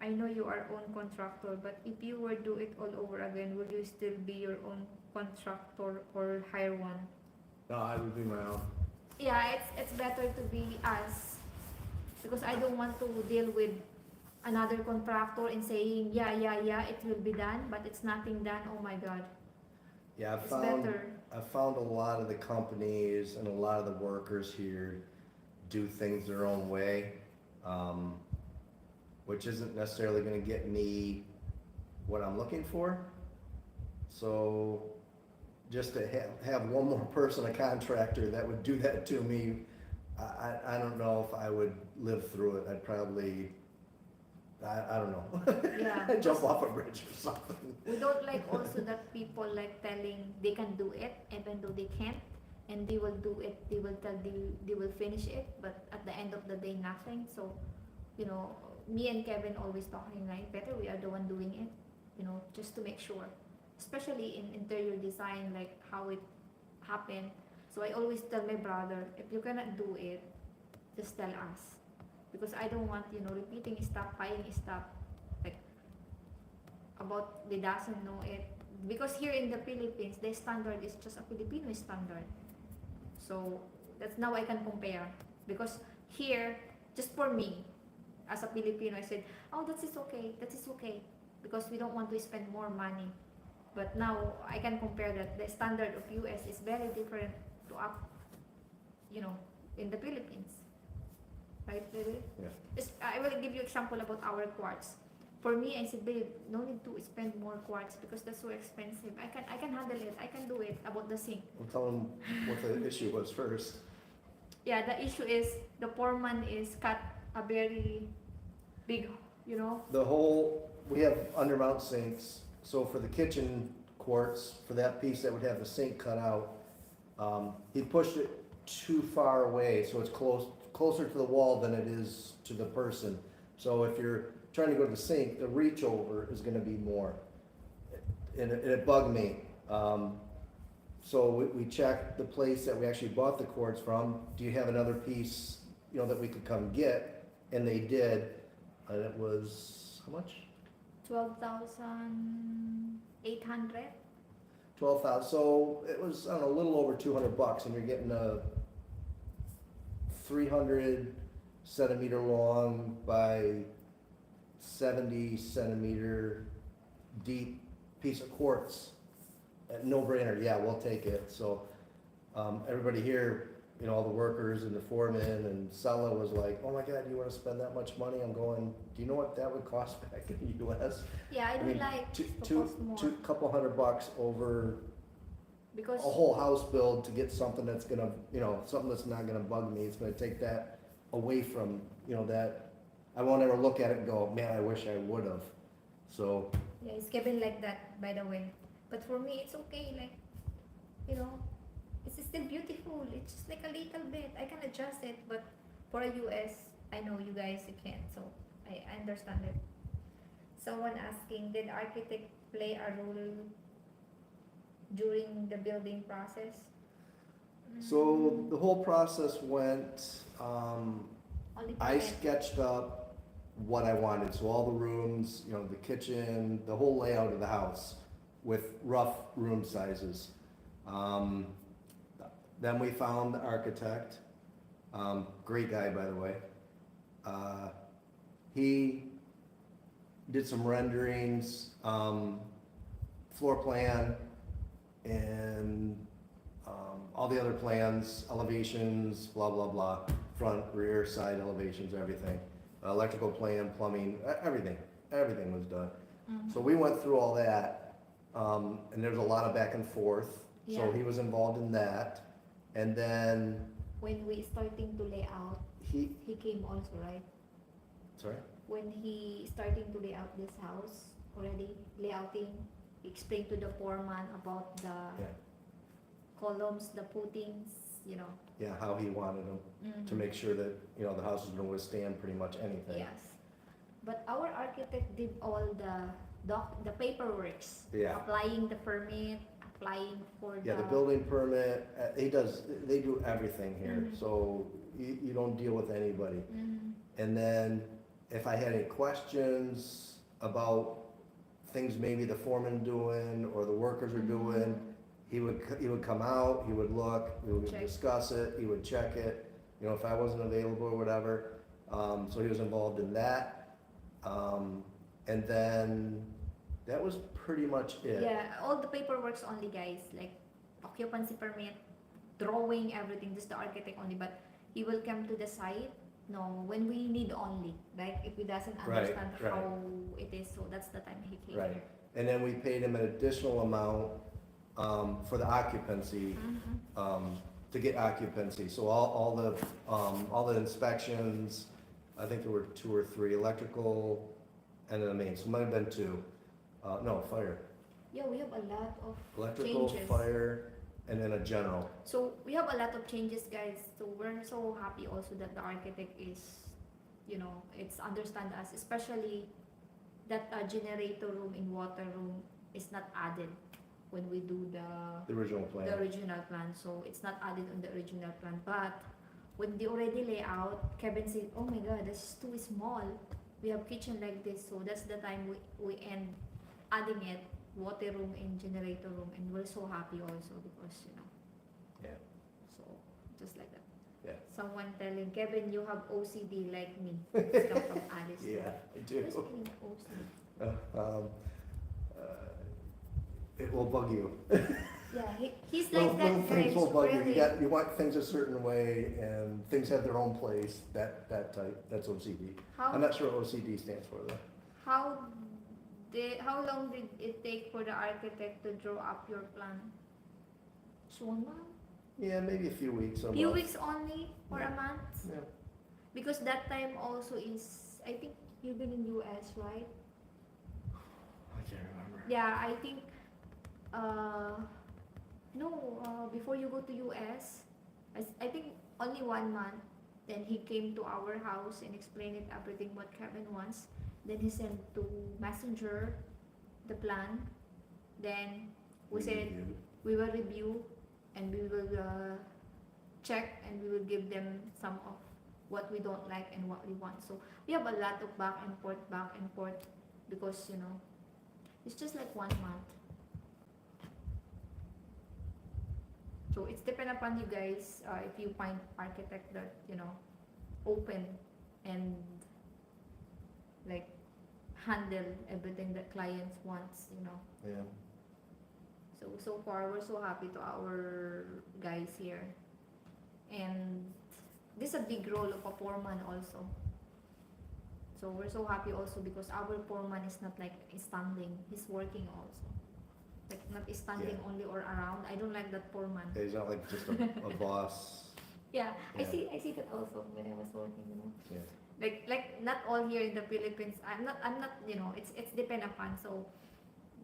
I know you are own contractor, but if you were do it all over again, will you still be your own contractor or hire one? No, I would be my own. Yeah, it's better to be us, because I don't want to deal with another contractor and saying yeah it will be done, but it's nothing done. Oh my god, Yeah, it's better. I found a lot of the companies and a lot of the workers here do things their own way, which isn't necessarily gonna get me what I'm looking for. So just to have one more person, a contractor, that would do that to me, I don't know if I would live through it. I'd probably, I don't know. Yeah. I'd jump off a bridge or something. We don't like also that people like telling they can do it even though they can't, and they will do it, they will tell they will finish it, but at the end of the day nothing. So, you know, me and Kevin always talking like better we are the one doing it, you know, just to make sure, especially in interior design, like how it happened. So I always tell my brother, if you cannot do it, just tell us, because I don't want, you know, repeating stuff, buying stuff like about they doesn't know it, because here in the Philippines the standard is just a Filipino standard. So that's now I can compare, because here, just for me as a Filipino, I said, oh, that is okay, that is okay, because we don't want to spend more money. But now I can compare that the standard of US is very different to up, you know, in the Philippines, right, baby? Yeah. I will give you example about our quartz. For me, I said, babe, no need to spend more quartz because that's so expensive. I can handle it. I can do it. About the sink. We'll tell them what the issue was first. Yeah, the issue is the foreman is cut a very big, you know. We have undermount sinks, so for the kitchen quartz, for that piece that would have the sink cut out, he pushed it too far away, so it's closer to the wall than it is to the person. So if you're trying to go to the sink, the reach over is gonna be more. And it bugged me. So we checked the place that we actually bought the quartz from. Do you have another piece, you know, that we could come get? And they did, and it was, how much? 12,800. 12,000, so it was, I don't know, a little over $200, and you're getting a 300 centimeter long by 70 centimeter deep piece of quartz. No brainer, yeah, we'll take it. So everybody here, you know, all the workers and the foreman and Sella was like, oh my God, you wanna spend that much money? I'm going, do you know what that would cost back in the US? Yeah, I don't mean, like to two, cost more couple $100 over because a whole house build to get something that's gonna, you know, something that's not gonna bug me. It's gonna take that away from, you know, that I won't ever look at it and go, man, I wish I would have. So, Yeah, it's Kevin like that, by the way. But for me, it's okay. Like, you know, it's still beautiful. It's just like a little bit. I can adjust it, but for a US, I know you guys you can't. So I understand it. Someone asking, did architect play a role during the building process? so the whole process went, Only I comment. sketched up what I wanted, so all the rooms, you know, the kitchen, the whole layout of the house with rough room sizes. Um, then we found the architect, great guy, by the way. He did some renderings, floor plan, and all the other plans, elevations, blah, blah, blah, front, rear, side elevations, everything. Electrical plan, plumbing, everything was done. So we went through all that, and there's a lot of back and forth, so Yeah. he was involved in that. And then When we starting to lay out, he, he came also, right? sorry? When he starting to lay out this house already, layouting, he explained to the foreman about the Yeah. columns, the puttings, you know. Yeah, how he wanted them, to make sure that, you know, the house is gonna withstand pretty much anything. Yes. But our architect did all the paperworks. Yeah. Applying the permit, applying for Yeah, the building permit, they do everything here, Mhm. so you don't deal with anybody. Mhm. And then if I had any questions about things maybe the foreman doing or the workers are doing, he would come out, he would look, we would Check. discuss it, he would check it, you know, if I wasn't available or whatever. So he was involved in that. And then that was pretty much it. Yeah, all the paperwork's only, guys, like occupancy permit, drawing, everything, just the architect only, but he will come to the site, no, when we need only, like if he doesn't Right, understand right. how it is, so that's the time he came. Right. And then we paid him an additional amount, for the occupancy, to get occupancy. So all the inspections, I think there were 2 or 3, electrical and then the main, so it might have been 2. No, fire. Yeah, we have a lot of Electrical, changes. fire, and then a general. So we have a lot of changes, guys. So we're so happy also that the architect is, you know, it's understand us, especially that generator room in water room is not added when we do The original plan. the original plan. So it's not added on the original plan. But when they already lay out, Kevin said, "Oh my God, this is too small. We have kitchen like this." So that's the time we end adding it, water room and generator room, and we're so happy also because, you know. Yeah. So just like that. Yeah. Someone telling Kevin, you have OCD like me. It's come from Alice. Yeah, I do. Who's saying OCD? It will bug you. Yeah, he's Little like that, things guys. will bug you. Really. You want things a certain way, and things have their own place. That type. That's OCD. I'm How not sure what OCD stands for though. how long did it take for the architect to draw up your plan? Just 1 month? Yeah, maybe a few weeks. A Few month. weeks only or a month? Yeah. Because that time also is, I think you've been in US, right? I can't remember. Yeah, I think before you go to US, I think only 1 month. Then he came to our house and explained it everything what Kevin wants. Then he sent to Messenger the plan. Then we said reviewed. we will review and we will check and we will give them some of what we don't like and what we want. So we have a lot of back and forth because, you know, it's just like 1 month. So it's depend upon you guys if you find architect that, you know, open and like handle everything that clients wants, you know. Yeah. So far we're so happy to our guys here, and this is a big role of a foreman also. So we're so happy also because our foreman is not like standing, he's working also. Like not standing Yeah. only or around. I don't like that foreman. He's not like just a boss. Yeah, Yeah. I see that also when I was working, you know. Yeah. Like not all here in the Philippines. I'm not, you know, it's depend upon. So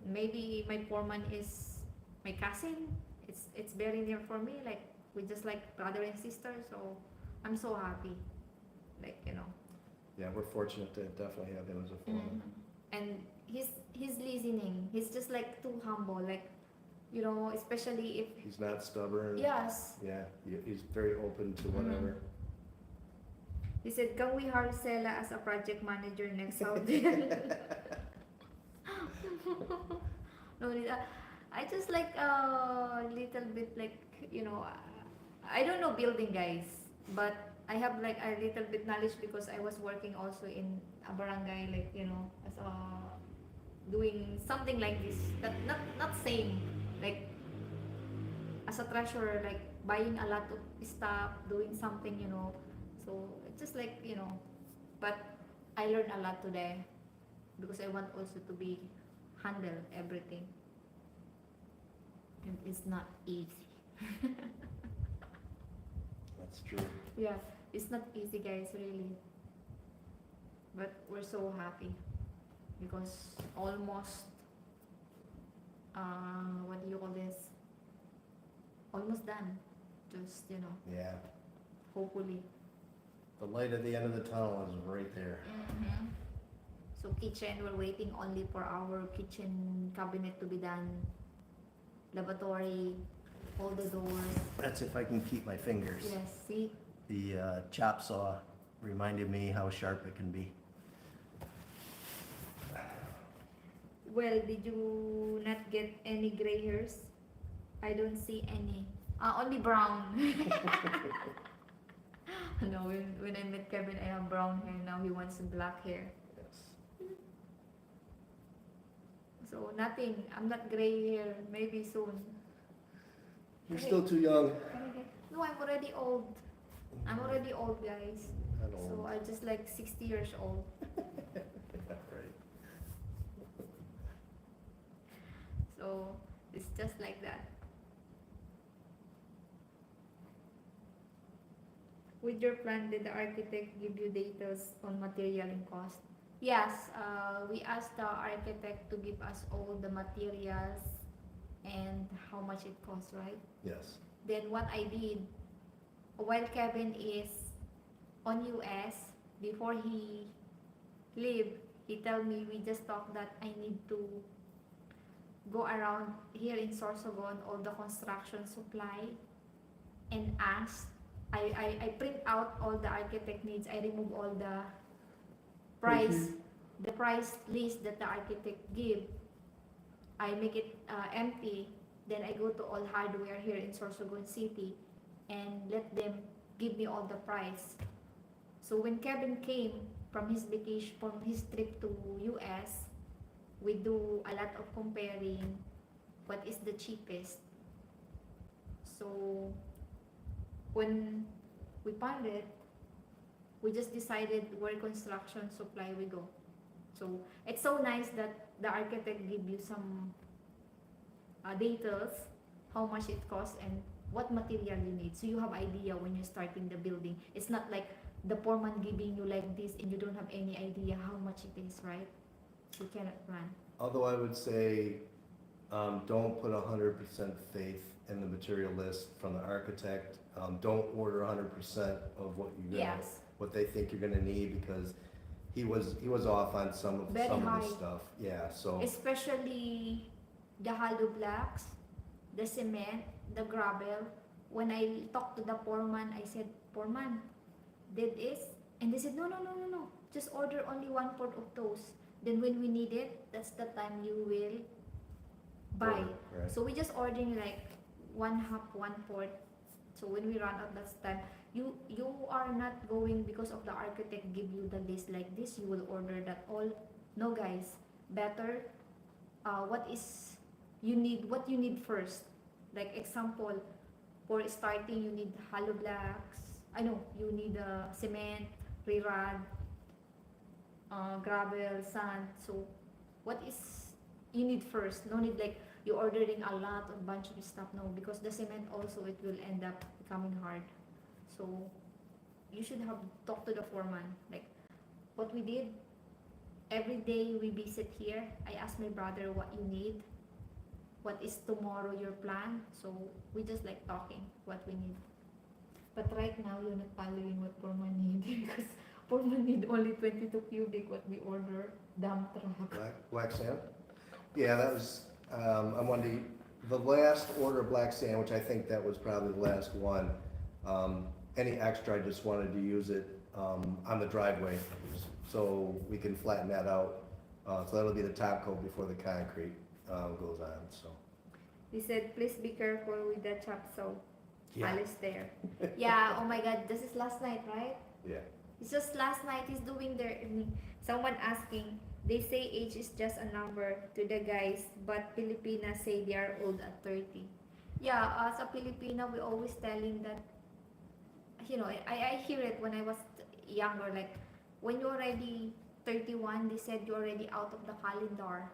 maybe my foreman is my cousin. It's very near for me. Like we just like brother and sister. So I'm so happy. Like, you know. Yeah, we're fortunate to definitely have him as a foreman. And he's listening. He's just like too humble. Like, you know, especially if He's not stubborn. yes. Yeah, he's very open to whatever. He said, "Can we hire Sella as a project manager next Saudi?" No, I just like a little bit like, you know, I don't know building, guys, but I have like a little bit knowledge because I was working also in a barangay, like, you know, as a doing something like this. Not same, like as a treasurer, like buying a lot of stuff, doing something, you know. So it's just like, you know, but I learned a lot today because I want also to be handle everything. And it's not easy. That's true. Yeah, it's not easy, guys, really. But we're so happy because almost, what do you call this? Almost done. Just, you know, Yeah. hopefully. The light at the end of the tunnel is right there. So kitchen, we're waiting only for our kitchen cabinet to be done. Lavatory, all the doors. That's if I can keep my fingers. Yes, see? The chop saw reminded me how sharp it can be. Well, did you not get any gray hairs? I don't see any. Only brown. No, when I met Kevin, I have brown hair. Now he wants black hair. Yes. So nothing. I'm not gray hair. Maybe soon. You're still too young. No, I'm already old. I'm already old, guys. Not So old. I just like 60 years old. Right. So it's just like that. With your plan, did the architect give you details on material and cost? Yes, we asked the architect to give us all the materials and how much it costs, right? Yes. Then what I did, while Kevin is on US, before he leave, he tell me, we just talked that I need to go around here in Sorsogon, all the construction supply, and ask. I print out all the architect needs. I remove all the price, the price list that the architect give. I make it empty. Then I go to all hardware here in Sorsogon City and let them give me all the price. So when Kevin came from his vacation, from his trip to US, we do a lot of comparing what is the cheapest. So when we found it, we just decided where construction supply we go. So it's so nice that the architect give you some details, how much it costs and what material you need. So you have idea when you're starting the building. It's not like the foreman giving you like this and you don't have any idea how much it is, right? You cannot plan. Although I would say, don't put 100% faith in the material list from the architect. Don't order 100% of what you Yes. what they think you're gonna need, because he was off on some of Very the high. stuff. Yeah, so Especially the hollow blocks, the cement, the gravel. When I talked to the foreman, I said, "Foreman, did this?" And they said, "No, no, no, no, no. Just order only 1/4 of those. Then when we need it, that's the time you will buy." right. So we just ordering like 1/2, 1/4. So when we run out, that's time. You are not going because of the architect give you the list like this. You will order that all. No, guys. Better. What you need first. Like example, for starting, you need hollow blocks. I know you need cement, re-rod, gravel, sand. So what is you need first? No need like you ordering a lot of bunch of stuff. No, because the cement also it will end up becoming hard. So you should have talked to the foreman. Like what we did, every day we visit here. I asked my brother what you need, what is tomorrow your plan. So we just like talking what we need. But right now you're not following what foreman need because foreman need only 22 cubic what we order, dump truck. Black sand? Yeah, that was, I'm wondering, the last order of black sand, which I think that was probably the last one, any extra, I just wanted to use it, on the driveway, so we can flatten that out. So that'll be the top coat before the concrete, goes on, so. He said, please be careful with the chop saw. Yeah. Alice there. Yeah, oh my god, this is last night, right? Yeah. It's just last night he's doing their someone asking, they say age is just a number to the guys, but Filipinas say they are old at 30. Yeah, as a Filipina, we always telling that, you know, I hear it when I was younger, like, when you're already 31, they said you're already out of the calendar.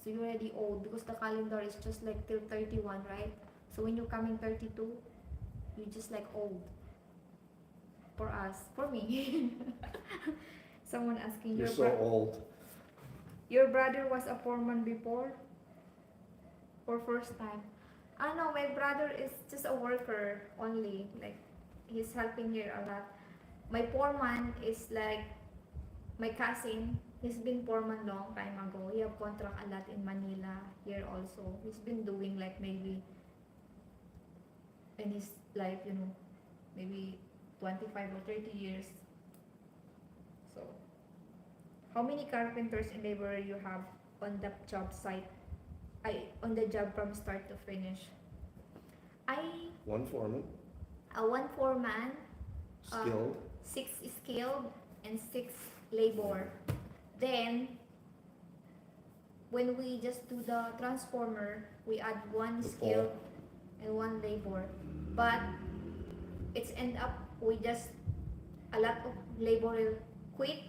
So you're already old because the calendar is just like till 31, right? So when you're coming 32, you're just like old. For us, for me. Someone asking You're so old. your brother was a foreman before or first time? Ah no, my brother is just a worker only. Like he's helping here a lot. My foreman is like my cousin. He's been foreman long time ago. He have contract a lot in Manila here also. He's been doing like maybe in his life, you know, maybe 25 or 30 years. So, how many carpenters and laborer you have on the job site? On the job from start to finish. One foreman, One foreman, skilled. 6 skilled, and 6 labor. Then, when we just do the transformer, we add 1 The skilled and 1 labor. But it's end up we just a lot of labor quit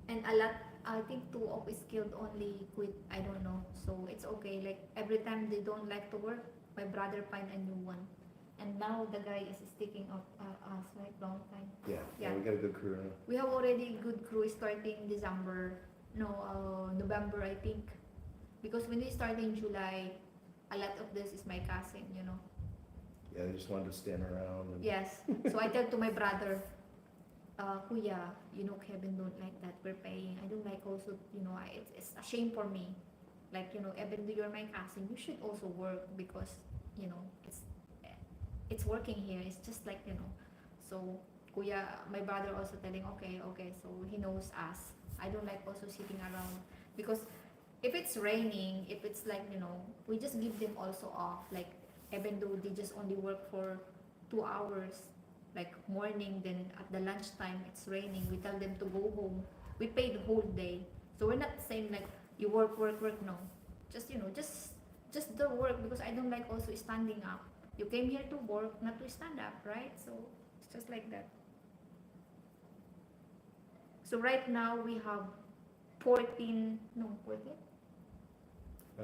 and a lot, I think 2 of skilled only quit. I don't know, so it's okay. Like every time they don't like to work, my brother find a new one, and now the guy is sticking up us right long time. Yeah, we got a good crew now. We have already good crew starting December, November I think, because when we start in July, a lot of this is my cousin, you know. Yeah, they just wanted to stand around. And Yes. So I tell to my brother, Kuya, you know, Kevin don't like that. We're paying. I don't like also, you know, it's a shame for me. Like, you know, even though you're my cousin, you should also work because, you know, it's working here. It's just like, you know. So, Kuya, my brother also telling, okay. So he knows us. I don't like also sitting around because if it's raining, if it's like, you know, we just give them also off. Like, even though they just only work for 2 hours, like morning, then at the lunchtime it's raining, we tell them to go home. We pay the whole day, so we're not saying like you work. No, just, you know, just the work, because I don't like also standing up. You came here to work, not to stand up, right? So it's just like that. So right now we have 14.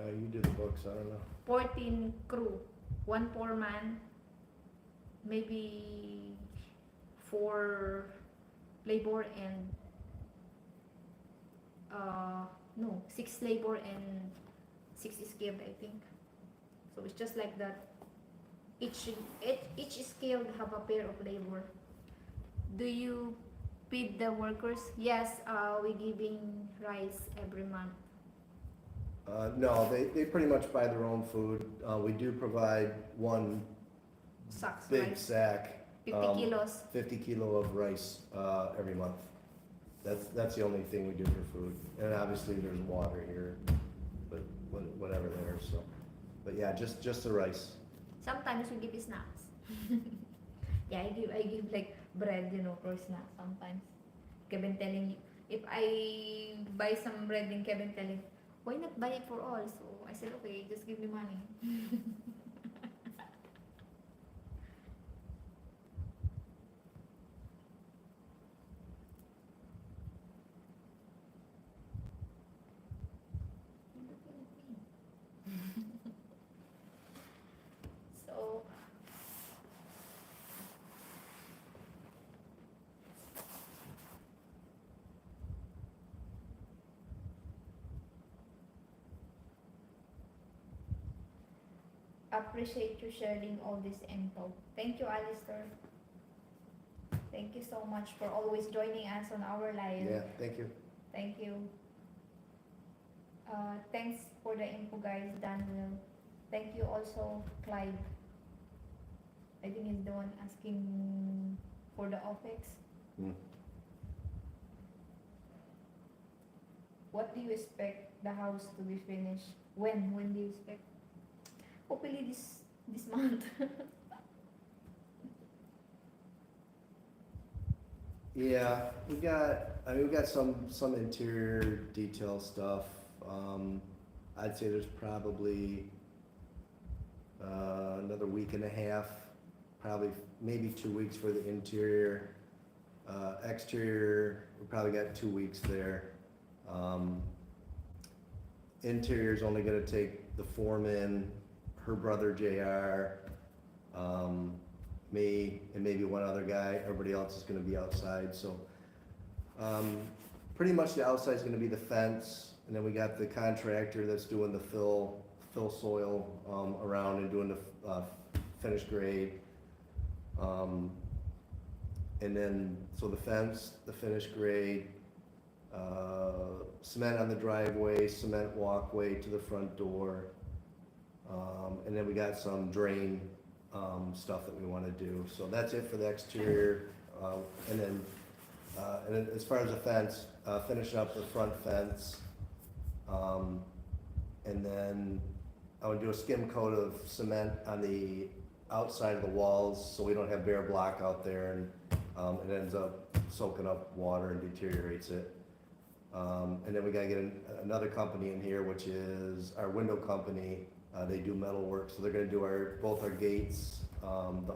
you did the books, I don't know. 14 crew, 1 foreman, maybe 4 labor and 6 labor and 6 skilled, I think. So it's just like that. Each skilled have a pair of labor. Do you feed the workers? Yes, we giving rice every month. No, they pretty much buy their own food. We do provide one Sacks, big right? sack, 50 kilos. 50 kilo of rice every month. That's the only thing we do for food. And obviously there's water here, but whatever there. So, but yeah, just the rice. Sometimes we give snacks. Yeah, I give like bread, you know, for snacks sometimes. Kevin telling you, if I buy some bread, then Kevin telling, why not buy it for all? So I said, okay, just give me money. So appreciate you sharing all this info. Thank you, Alistair. Thank you so much for always joining us on our live. Yeah, thank you. Thank you. Thanks for the info, guys, Daniel. Thank you also, Clyde. I think he's the one asking for the OPEX. Hmm. What do you expect the house to be finished? When? When do you expect? Hopefully this month. Yeah, we got some interior detail stuff. I'd say there's probably another week and a half, probably maybe 2 weeks for the interior. Exterior, we probably got 2 weeks there. Interior's only gonna take the foreman, her brother JR, me, and maybe one other guy. Everybody else is gonna be outside, so pretty much the outside's gonna be the fence, and then we got the contractor that's doing the fill soil around and doing the finished grade. And then, so the fence, the finished grade, cement on the driveway, cement walkway to the front door. And then we got some drain stuff that we wanna do. So that's it for the exterior. And then as far as the fence, finishing up the front fence. And then I would do a skim coat of cement on the outside of the walls, so we don't have bare block out there, and it ends up soaking up water and deteriorates it. And then we gotta get another company in here, which is our window company. They do metal work, so they're gonna do both our gates, the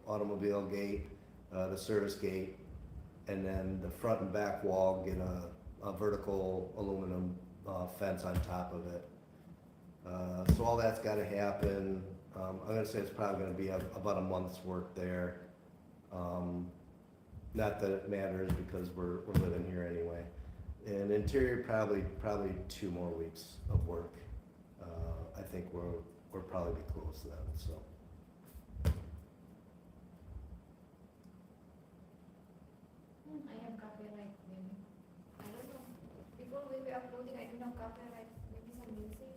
automobile gate, the service gate, and then the front and back wall, get a vertical aluminum fence on top of it. So all that's gotta happen. I'm gonna say it's probably gonna be about a month's work there. Not that it matters, because we're living here anyway. And interior, probably 2 more weeks of work. I think we're probably be close then, so. I have copyright maybe. I don't know. Before we were uploading, I don't know copyright. Maybe some music.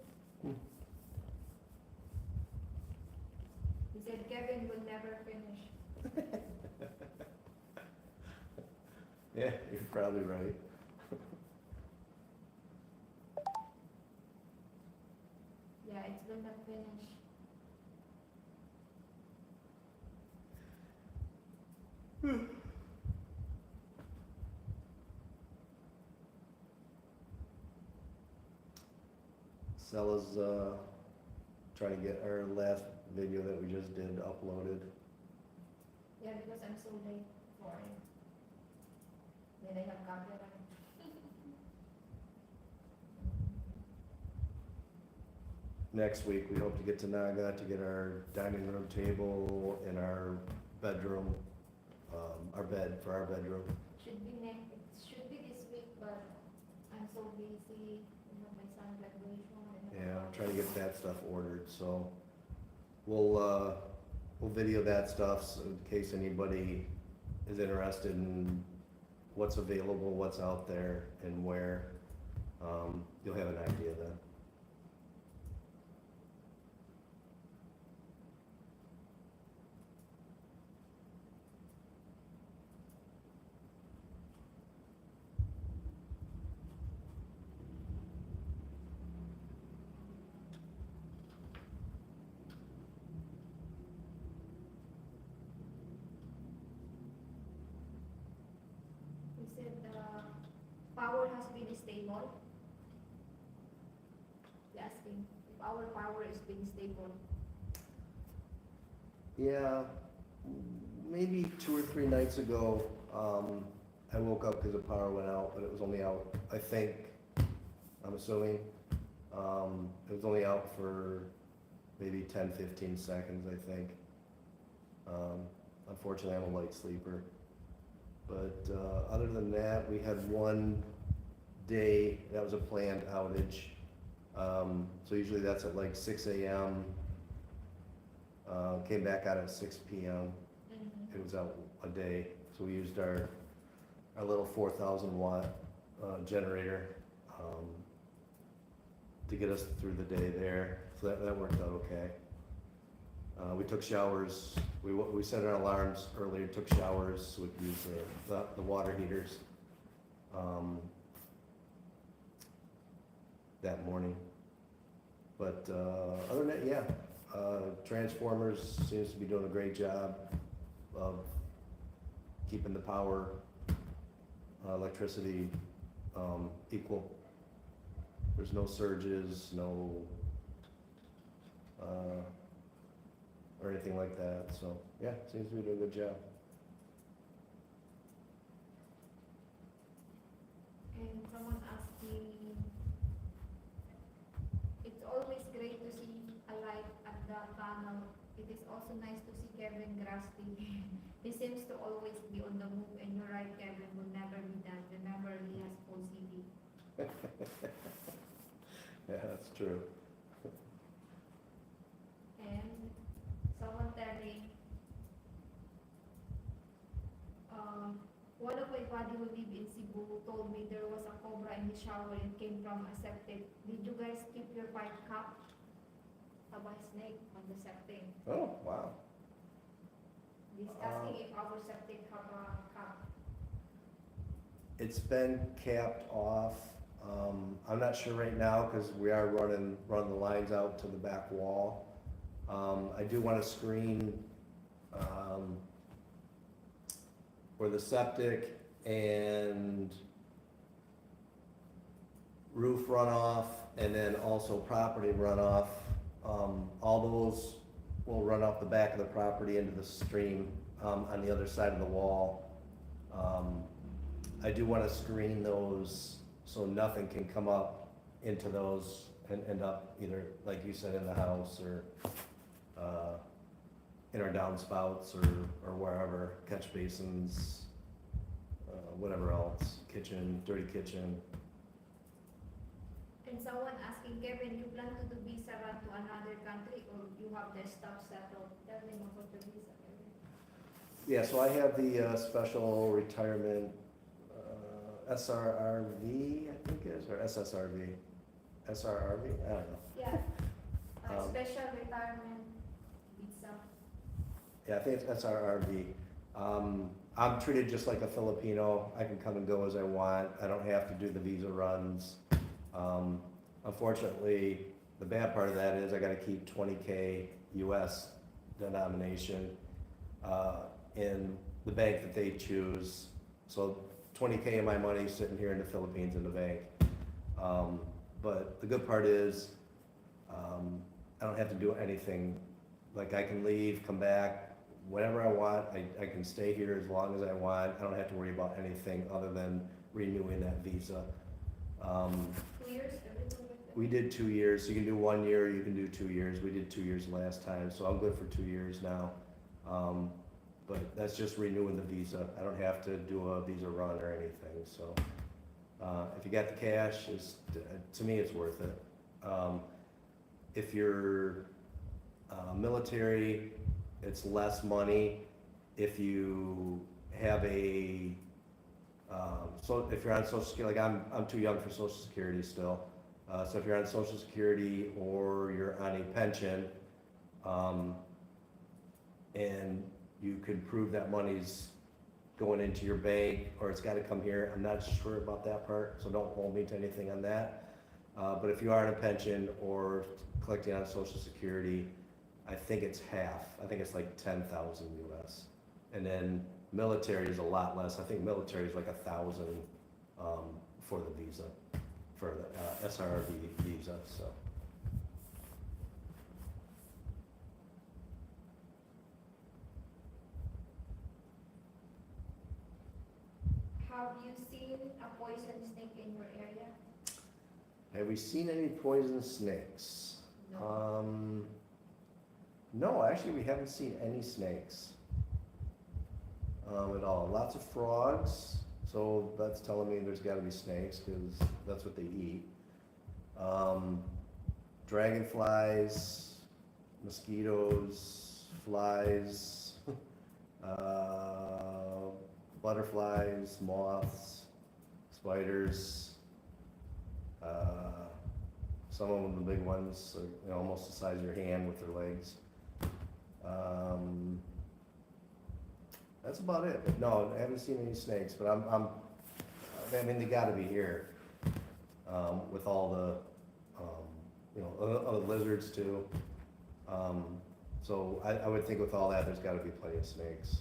He said Kevin will never finish. Yeah, you're probably right. Yeah, it's will not finish. Sella's trying to get our last video that we just did uploaded. Yeah, because I'm so late for it. Then I have copyright. Next week, we hope to get to Naga to get our dining room table and our bedroom, our bed for our bedroom. Should be next. It should be this week, but I'm so busy. You know, my son's graduation. Yeah, I'm trying to get that stuff ordered, so we'll video that stuff, so in case anybody is interested in what's available, what's out there, and where. You'll have an idea then. He said power has been stable. He's asking if our power is being stable. Yeah, maybe 2 or 3 nights ago, I woke up because the power went out, but it was only out, I think, I'm assuming, it was only out for maybe 10, 15 seconds, I think. Unfortunately, I'm a light sleeper. But other than that, we had one day, that was a planned outage. So usually that's at like 6 a.m. Came back out at 6 p.m. Mm-hmm. It was out a day, so we used our little 4,000 watt generator to get us through the day there. So that worked out okay. We took showers. We set our alarms earlier. Took showers. So we could use the water heaters that morning. But other than that, yeah. Transformers seems to be doing a great job of keeping the power, electricity equal. There's no surges, no or anything like that. So yeah, seems to be doing a good job. And someone asked me, it's always great to see a light at the tunnel. It is also nice to see Kevin Grasty. He seems to always be on the move, and you're right, Kevin will never be done. Remember, he has OCD. Yeah, that's true. And someone telling, one of my buddy who live in Cebu told me there was a cobra in the shower and came from a septic. Did you guys keep your pipe cap? Have a snake on the septic. Oh, wow. He's asking if our septic have a cap. It's been capped off. I'm not sure right now because we are running the lines out to the back wall. I do want to screen where the septic and roof runoff and then also property runoff. All those will run off the back of the property into the stream on the other side of the wall. I do want to screen those so nothing can come up into those and end up either, like you said, in the house or in our downspouts or wherever, catch basins, whatever else, kitchen, dirty kitchen. And someone asking, Kevin, you plan to do visa run to another country or you have the stuff settled? Tell me about the visa, Kevin. Yeah, so I have the special retirement SRRV, I think it is, or SSRV? SRRV? I don't know. Yeah, special retirement visa. Yeah, I think it's SRRV. I'm treated just like a Filipino. I can come and go as I want. I don't have to do the visa runs. Unfortunately, the bad part of that is I gotta keep 20K US denomination in the bank that they choose. So 20K of my money is sitting here in the Philippines in the bank. But the good part is I don't have to do anything. Like I can leave, come back, whenever I want. I can stay here as long as I want. I don't have to worry about anything other than renewing that visa. 2 years, everything with it? We did 2 years. So you can do 1 year, you can do 2 years. We did 2 years last time, so I'm good for 2 years now. But that's just renewing the visa. I don't have to do a visa run or anything, so. If you got the cash, to me, it's worth it. If you're military, it's less money. If you have so if you're on Social Security, like I'm too young for Social Security still. So if you're on Social Security or you're on a pension, and you can prove that money's going into your bank or it's got to come here. I'm not sure about that part, so don't hold me to anything on that. But if you are on a pension or collecting on Social Security, I think it's half. I think it's like 10,000 US. And then military is a lot less. I think military is like 1,000 for the visa, for the SRV visa. So. Have you seen a poison snake in your area? Have we seen any poison snakes? No. No, actually we haven't seen any snakes at all. Lots of frogs, so that's telling me there's gotta be snakes because that's what they eat. Dragonflies, mosquitoes, flies, butterflies, moths, spiders. Some of them, the big ones, are, you know, almost the size of your hand with their legs. That's about it. But no, I haven't seen any snakes. But I mean, they got to be here with all the, you know, other lizards too. So I would think with all that, there's got to be plenty of snakes.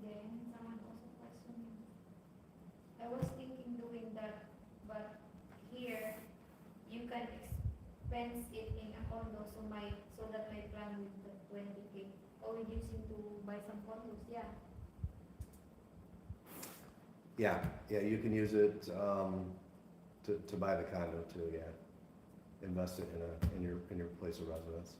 Then someone also questioned, I was thinking doing that, but here you can expense it in a condo, so that my plan with the 20K, or reducing to buy some condos, yeah. Yeah, you can use it to buy the condo too. Yeah, invest it in your place of residence.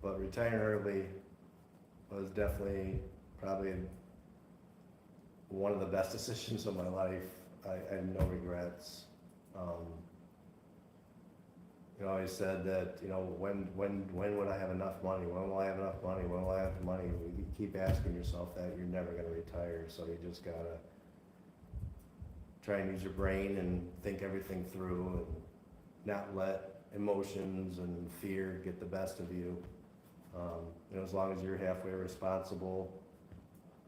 But retiring early was definitely probably one of the best decisions of my life. I have no regrets. You know, I always said that, you know, when would I have enough money? When will I have enough money? When will I have money? You keep asking yourself that, you're never gonna retire, so you just gotta try and use your brain and think everything through and not let emotions and fear get the best of you. You know, as long as you're halfway responsible,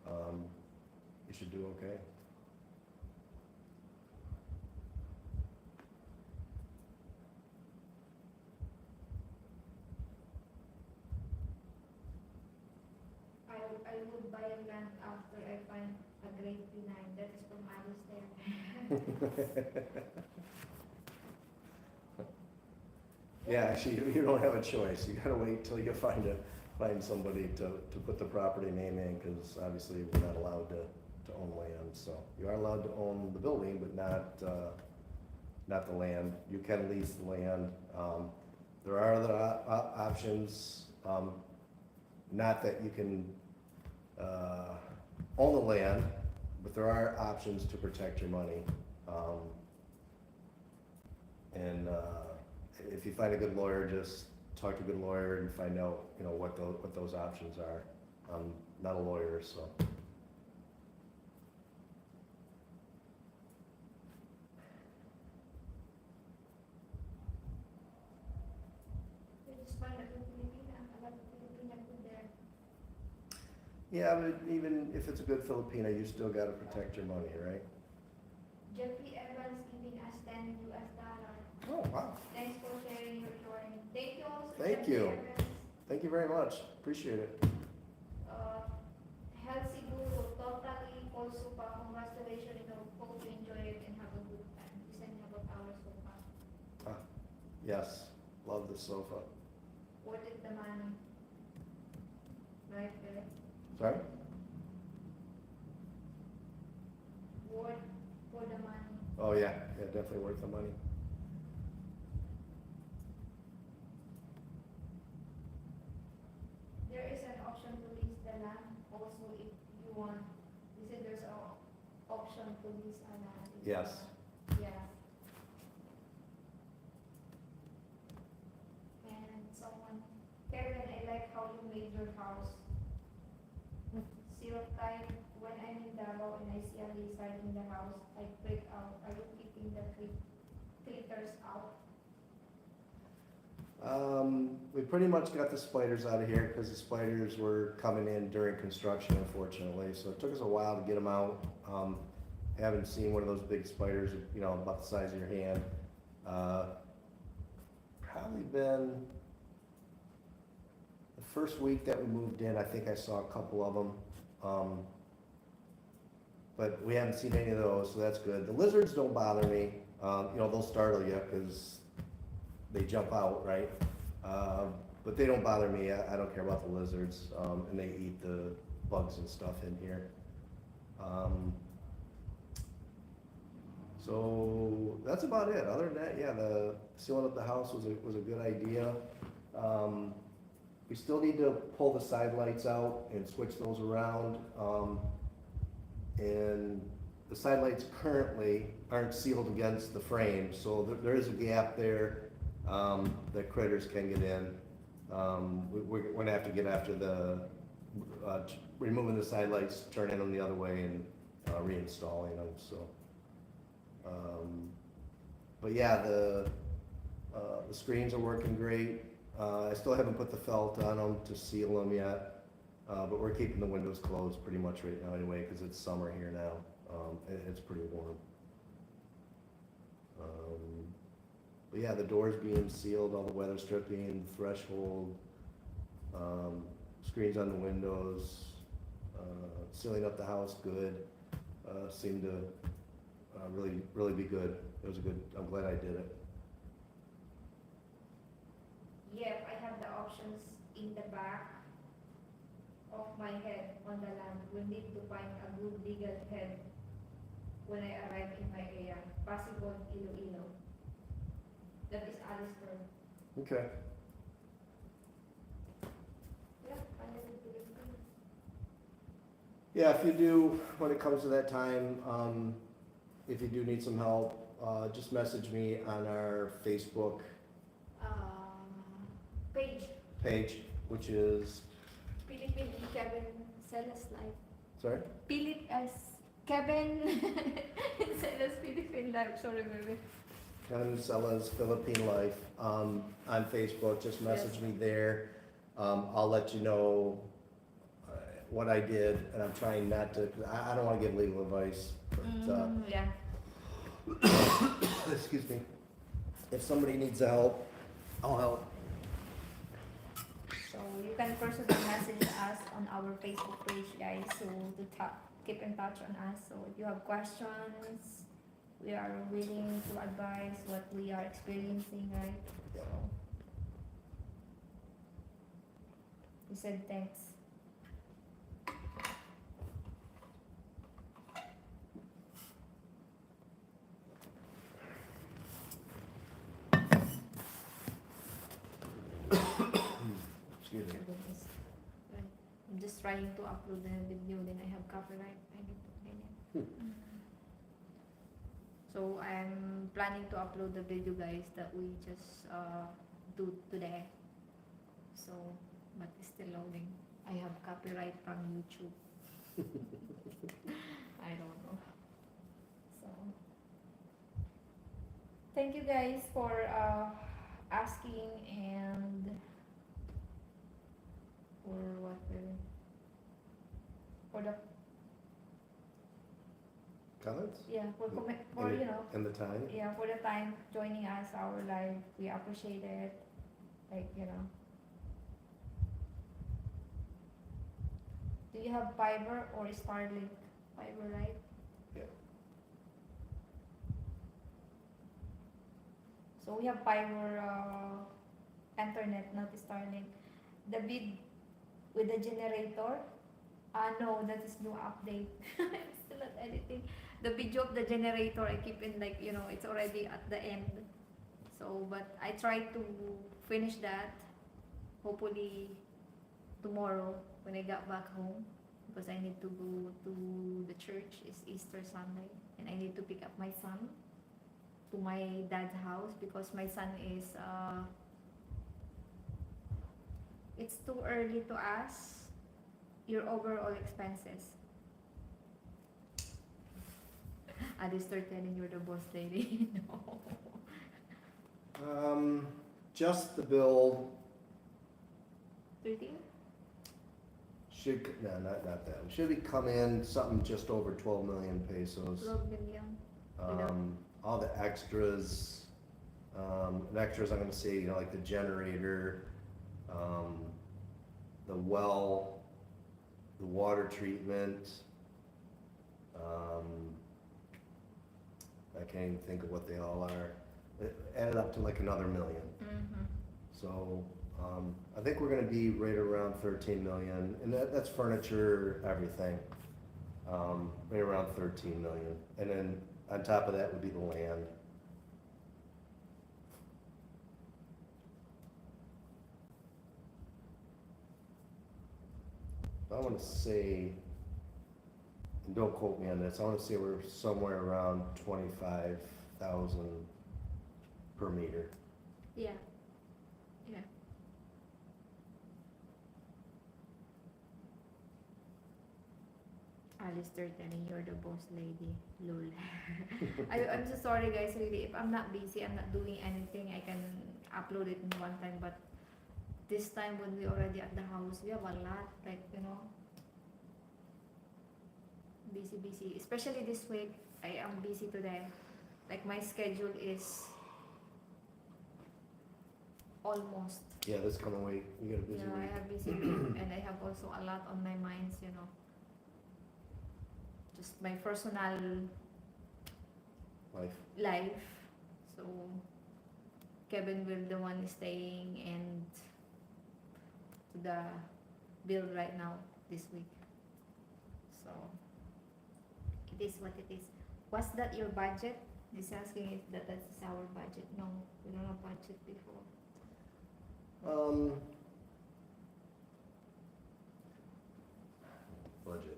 you should do okay. I would buy a land after I find a grade P9, that is from Alice there. Yeah, actually, you don't have a choice. You gotta wait till you find somebody to put the property name in, because obviously we're not allowed to own land. So you are allowed to own the building, but not the land. You can lease the land. There are other options. Not that you can own the land, but there are options to protect your money. And if you find a good lawyer, just talk to a good lawyer and find out, you know, what those options are. I'm not a lawyer, so. I just find a good Filipina, a lot of Filipina food there. Yeah, but even if it's a good Filipina, you still gotta protect your money, right? Jeffrey Evans giving us $10. Oh, wow. Thanks for sharing your story. Thank you also, Thank Jeffrey you. Evans. Thank you very much. Appreciate it. Healthy Guru, totally full sopa. Congratulations, you know, hope you enjoy it and have a good time. You said about our sopa. Yes, love the sofa. Worth it the money. Right there. Sorry? Worth for the money. Oh, yeah, definitely worth the money. There is an option to lease the land also if you want. You said there's an option to lease a land. if you Yes. want. Yeah. And someone, Kevin, I like how you made your house. Seal tight. When I'm in Davao and I see a lizard in the house, I freak out. Are you keeping the critters out? We pretty much got the spiders out of here because the spiders were coming in during construction, unfortunately. So it took us a while to get them out. Haven't seen one of those big spiders, you know, about the size of your hand. Probably been the first week that we moved in. I think I saw a couple of them. but we haven't seen any of those, so that's good. The lizards don't bother me, you know, they'll startle you, cause they jump out, right? But they don't bother me, I don't care about the lizards, and they eat the bugs and stuff in here. So that's about it. Other than that, yeah, the sealing up the house was a good idea. We still need to pull the side lights out and switch those around. And the side lights currently aren't sealed against the frame, so there is a gap there that critters can get in. We're gonna have to get after the removing the side lights, turning them the other way, and reinstalling them. So. But yeah, the screens are working great. I still haven't put the felt on them to seal them yet, but we're keeping the windows closed pretty much right now anyway, because it's summer here now. It's pretty warm. But yeah, the doors being sealed, all the weather stripping, threshold, screens on the windows, sealing up the house good. Seemed to really be good. It was a good, I'm glad I did it. Yep, I have the options in the back of my head on the land. We need to find a good legal head when I arrive in my area. Possible Iloilo. That is Alistair. Okay. Yeah, I need to do it. Yeah, if you do, when it comes to that time, if you do need some help, just message me on our Facebook page, which is, Philippine Kevin Sella's life. sorry? Philip as Kevin Sella's Philippine life. Sorry, baby. Ken Sella's Philippine Life, on Facebook, just message me there. I'll let you know what I did, and I'm trying not to, I don't wanna give legal advice, but, Yeah. excuse me, if somebody needs help, I'll help. So you can personally message us on our Facebook page, guys. So to keep in touch on us. So if you have questions, we are willing to advise what we are experiencing, right? So we said thanks. Excuse me. Right. I'm just trying to upload the video, then I have copyright. I need to clean it. So I'm planning to upload the video, guys, that we just do today. So, but it's still loading. I have copyright from YouTube. I don't know. So, thank you guys for asking and for the Comments? for And you know, and the time? yeah, for the time joining us our live. We appreciate it. Like, you know. Do you have fiber or Starlink? Fiber, right? Yeah. So we have fiber internet, not Starlink. The bid with the generator. No, that is no update. I'm still not editing. The video of the generator, I keep in, like, you know, it's already at the end. So, but I try to finish that, hopefully tomorrow when I got back home, because I need to go to the church. It's Easter Sunday, and I need to pick up my son to my dad's house, because my son is, it's too early to ask your overall expenses. I just start telling you're the boss lady. No. Just the bill 13? should, no, not that. Should be come in something just over 12 million pesos. 12 million. All the extras, I'm gonna say, you know, like the generator, the well, the water treatment, I can't even think of what they all are. It added up to like another million. Mm-hmm. So, I think we're gonna be right around 13 million, and that's furniture, everything. Right around 13 million, and then on top of that would be the land. I wanna say, and don't quote me on this, I wanna say we're somewhere around 25,000 per meter. Yeah. Yeah. Alistair telling you're the boss lady. Lol. I'm so sorry guys, really. If I'm not busy, I'm not doing anything, I can upload it in one time. But this time when we already at the house, we have a lot, like, busy. Especially this week, I am busy today. Like my schedule is almost. Yeah, this coming week, we got a busy I week. have busy week and I have also a lot on my minds. Just my personal life. So Kevin will the one staying and to the build right now this week. So it is what it is. Was that your budget? He's asking if that's our budget. No, we don't have budget before. Budget.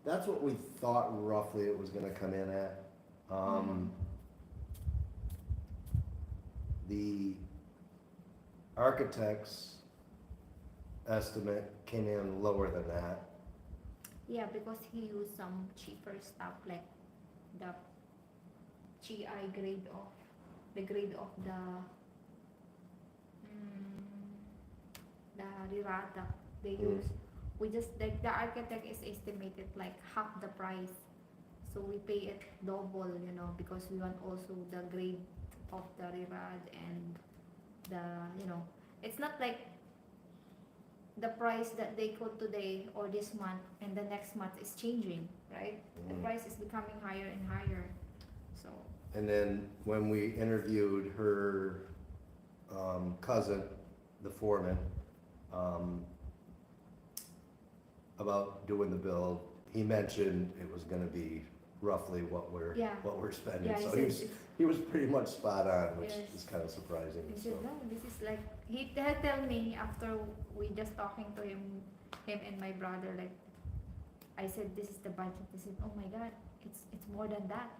That's what we thought roughly it was gonna come in at. The architect's estimate came in lower than that. Yeah, because he used some cheaper stuff like the GI grade of the Rirata they use. We just like the architect is estimated like half the price, so we pay it double, because we want also the grade of the Rirad and it's not like the price that they quote today or this month and the next month is changing, right? The price is becoming higher and higher. So. And then when we interviewed her cousin, the foreman, about doing the build, he mentioned it was gonna be roughly what we're spending. Yeah, So he was pretty much spot on, which is kind of surprising. He said, no, this is like, he tell me after we just talking to him and my brother, like, I said, this is the budget. He said, oh my God, it's more than that.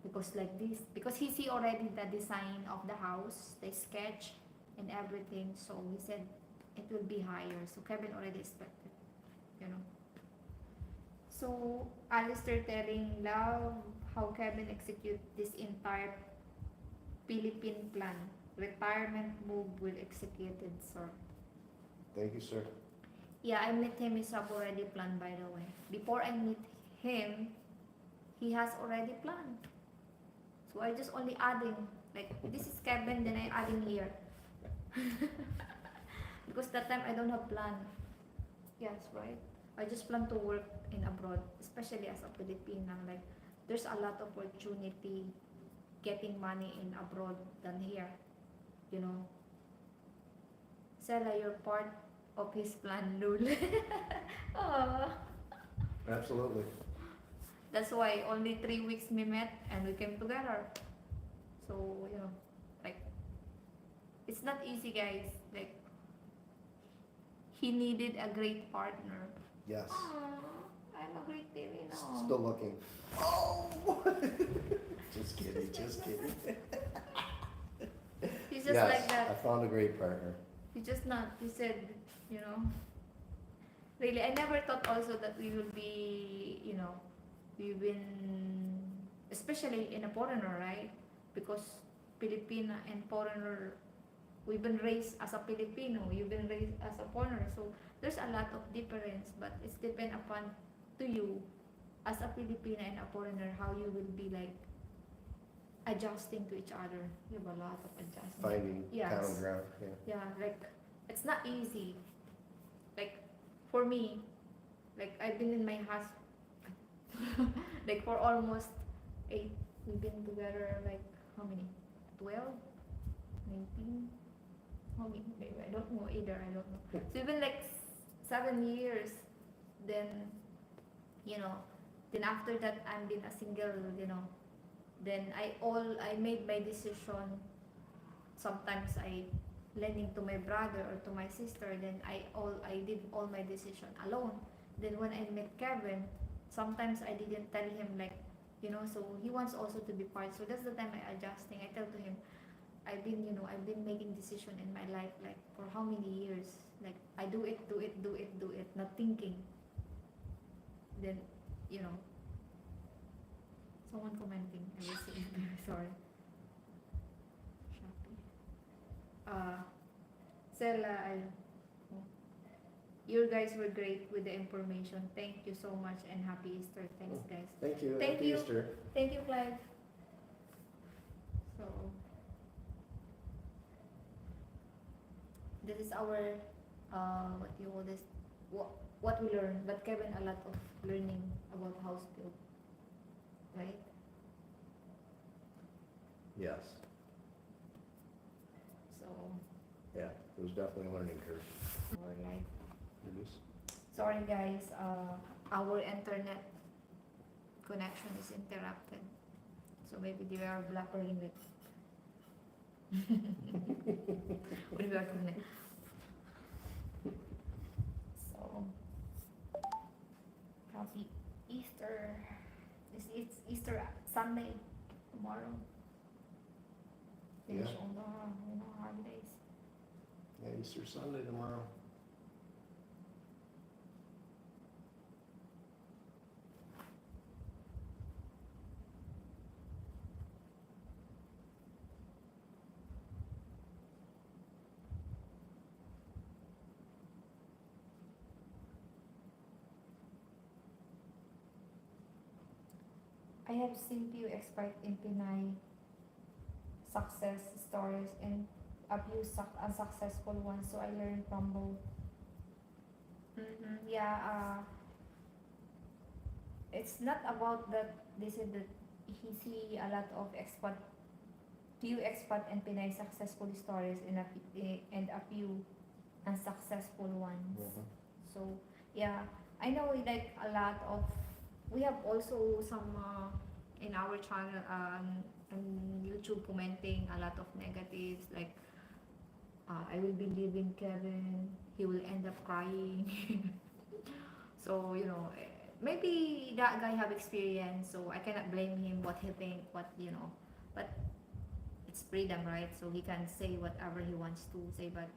Because like this, because he see already the design of the house, the sketch and everything. So he said, it will be higher. So Kevin already expected, So Alistair telling love how Kevin execute this entire Philippine plan. Retirement move will executed, sir. Thank you, sir. Yeah, I met him. He's have already planned, by the way. Before I meet him, he has already planned. So I just only adding, like, this is Kevin, then I adding here. Because that time I don't have plan. Yes, right? I just plan to work in abroad, especially as a Filipina. Like, there's a lot of opportunity getting money in abroad than here, Sella, you're part of his plan, Lul. Aww. Absolutely. That's why only 3 weeks we met and we came together. So, like, it's not easy, guys. Like, he needed a great partner. Yes. Aww, I'm a great baby now. Still looking. Oh! Just kidding. He's just yes, like that. I found a great partner. He's just not. He said, really, I never thought also that we will be, we've been, especially in a foreigner, right? Because Filipina and foreigner, we've been raised as a Filipino, you've been raised as a foreigner. So there's a lot of difference, but it's depend upon to you as a Filipina and a foreigner how you will be like adjusting to each other. You have a lot of adjustment. Finding common ground. Yeah. Yeah, like it's not easy. Like for me, Like I've been in my house like for almost 8. We've been together like how many? 12, 19. How many? Maybe I don't know either. I don't know. So even like 7 years. Then you know. Then after that, I'm been a single. You know. Then I made my decision. Sometimes I lending to my brother or to my sister. Then I did all my decision alone. Then when I met Kevin, sometimes I didn't tell him like, you know, so he wants also to be part. So that's the time I adjusting. I tell to him, I've been, you know, I've been making decision in my life like for how many years? Like I do it, not thinking. Then, you know, someone commenting. I will see. Sorry. Shopee. Sella, you guys were great with the information. Thank you so much and happy Easter. Thanks, guys. Thank you. Thank Happy you. Easter. Thank you, Clive. So, this is our, what do you call this? What we learn. But Kevin, a lot of learning about house build, right? Yes. So, Yeah, it was definitely a learning curve. our life. It is. Sorry, guys. Our internet connection is interrupted. So maybe they are blabbering it. When we are connected. So, happy Easter. It's Easter Sunday tomorrow. Finish Yeah. all the, you know, holidays. Yeah, Easter Sunday tomorrow. I have seen few expert in Pinay success stories and a few unsuccessful ones, so I learned from both. Yeah, it's not about that they said that he see a lot of few expat and Pinay successful stories and and a few unsuccessful ones. So yeah, I know like a lot of, we have also some in our channel on YouTube commenting a lot of negatives like I will be leaving Kevin, he will end up crying. So you know, maybe that guy have experience, so I cannot blame him what he think, what you know, but it's freedom, right? So he can say whatever he wants to say, but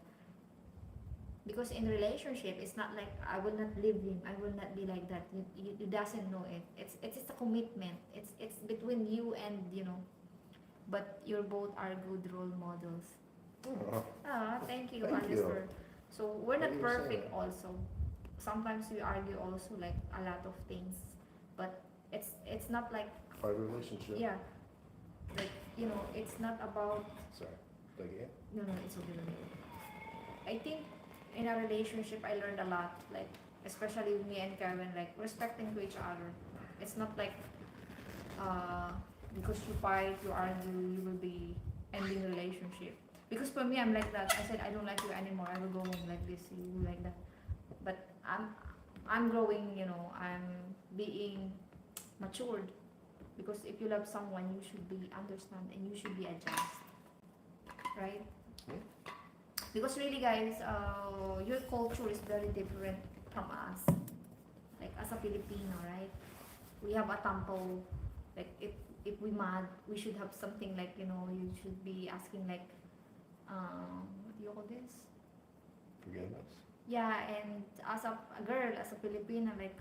because in relationship it's not like I will not leave him, I will not be like that. You doesn't know it. It's just a commitment. It's between you and you know, but you're both are good role models. Thank you, Thank you. Alistair. So we're What not are you saying? perfect also. Sometimes we argue also like a lot of things, but it's not like, Our relationship. yeah, like you know, it's not about, Sorry. Again? no, it's okay. I think in a relationship I learned a lot, like especially with me and Kevin, like respecting to each other. It's not like because you fight, you argue, you will be ending the relationship. Because for me, I'm like that. I said I don't like you anymore. I will go home like this. You like that. But I'm growing. You know, I'm being matured. Because if you love someone, you should be understand and you should be adjust, right? Because really, guys, your culture is very different from us. Like as a Filipino, right? We have a tampo. Like if we mad, we should have something like, you know, you should be asking like, what do you call this? Forgiveness. Yeah, and as a girl, as a Filipina, like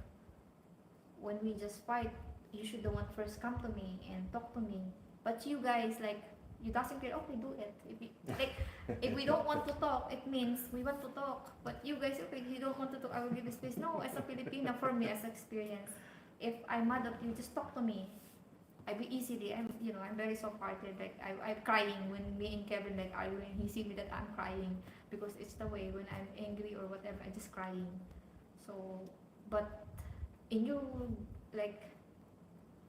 when we just fight, you should the one first come to me and talk to me. But you guys, like, you doesn't care. Okay, do it. If we don't want to talk, it means we want to talk. But you guys, okay, you don't want to talk, I will give you space. No, as a Filipina, for me, as experience, if I'm mad at you, just talk to me. I be easily. I'm very soft-hearted. Like I'm crying when me and Kevin like arguing. He see me that I'm crying because it's the way when I'm angry or whatever, I just crying. So But in you, like,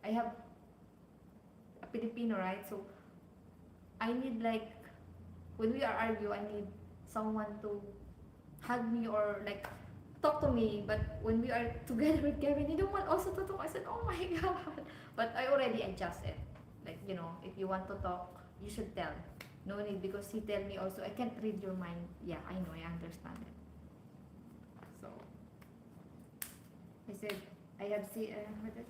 I have a Filipino, right? So I need, like, when we are argue, I need someone to hug me or like talk to me. But when we are together with Kevin, he don't want also to talk. I said, oh my god. But I already adjusted. Like, you know, if you want to talk, you should tell. No need, because he tell me also, I can't read your mind. Yeah, I know, I understand it. So I said, I have see what is,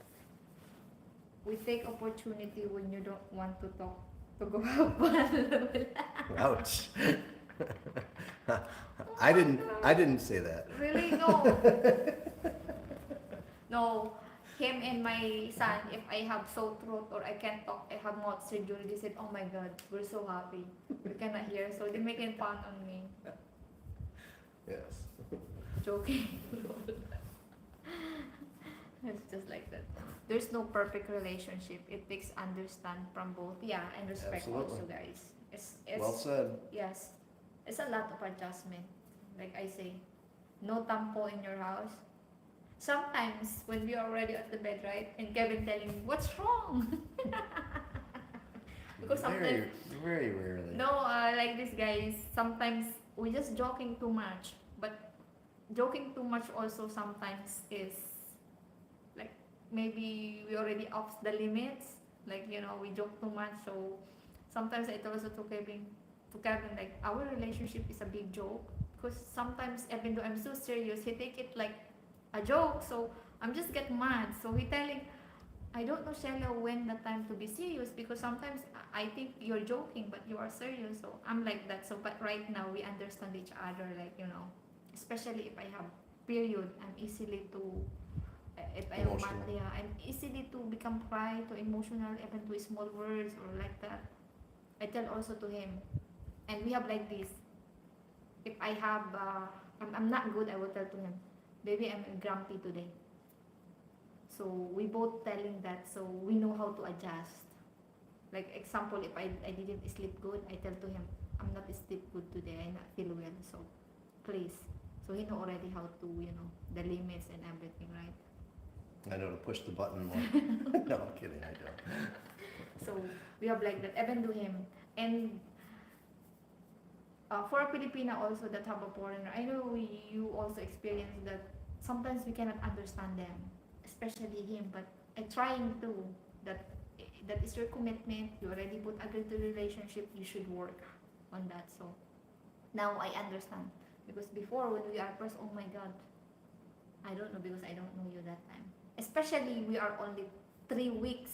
we take opportunity when you don't want to talk to go have fun. Ouch. Oh I my didn't, God. I didn't say that. Really? No. No. Him and my son, if I have sore throat or I can't talk, I have mouth surgery, they said, oh my god, we're so happy. We cannot hear, so they're making fun on me. Yes. Joking. It's just like that. There's no perfect relationship. It takes understand from both. Yeah, and respect Absolutely. also, guys. It's Well said. yes. It's a lot of adjustment. Like I say, no tampo in your house. Sometimes when we are already at the bed, right, and Kevin telling me, what's wrong? Because sometimes, Very rarely. no, like this guys, sometimes we just joking too much. But joking too much also sometimes is like, maybe we already off the limits. Like, you know, we joke too much. So sometimes I tell also to Kevin, like, our relationship is a big joke. Because sometimes, even though I'm so serious, he take it like a joke. So I'm just get mad. So he telling, I don't know, Sella, when the time to be serious, because sometimes I think you're joking, but you are serious. So I'm like that. So, but right now we understand each other, like, you know, especially if I have period, I'm easily to, if I have Emotional. monthly, I'm easily to become cry, to emotional, even to small words or like that. I tell also to him, and we have like this. If I have, I'm not good, I will tell to him, baby, I'm grumpy today. So we both telling that, so we know how to adjust. Like example, if I didn't sleep good, I tell to him, I'm not sleep good today, I not feel well, so please. So he know already how to, you know, the limits and everything, right? I know to push the button more. No, I'm kidding, I don't. So we have like that, even to him. And for a Filipina also that have a foreigner, I know you also experience that sometimes we cannot understand them, especially him. But I trying to, that that is your commitment. You already put agreed to the relationship. You should work on that. So now I understand, because before when we are first, oh my god, I don't know, because I don't know you that time. Especially we are only 3 weeks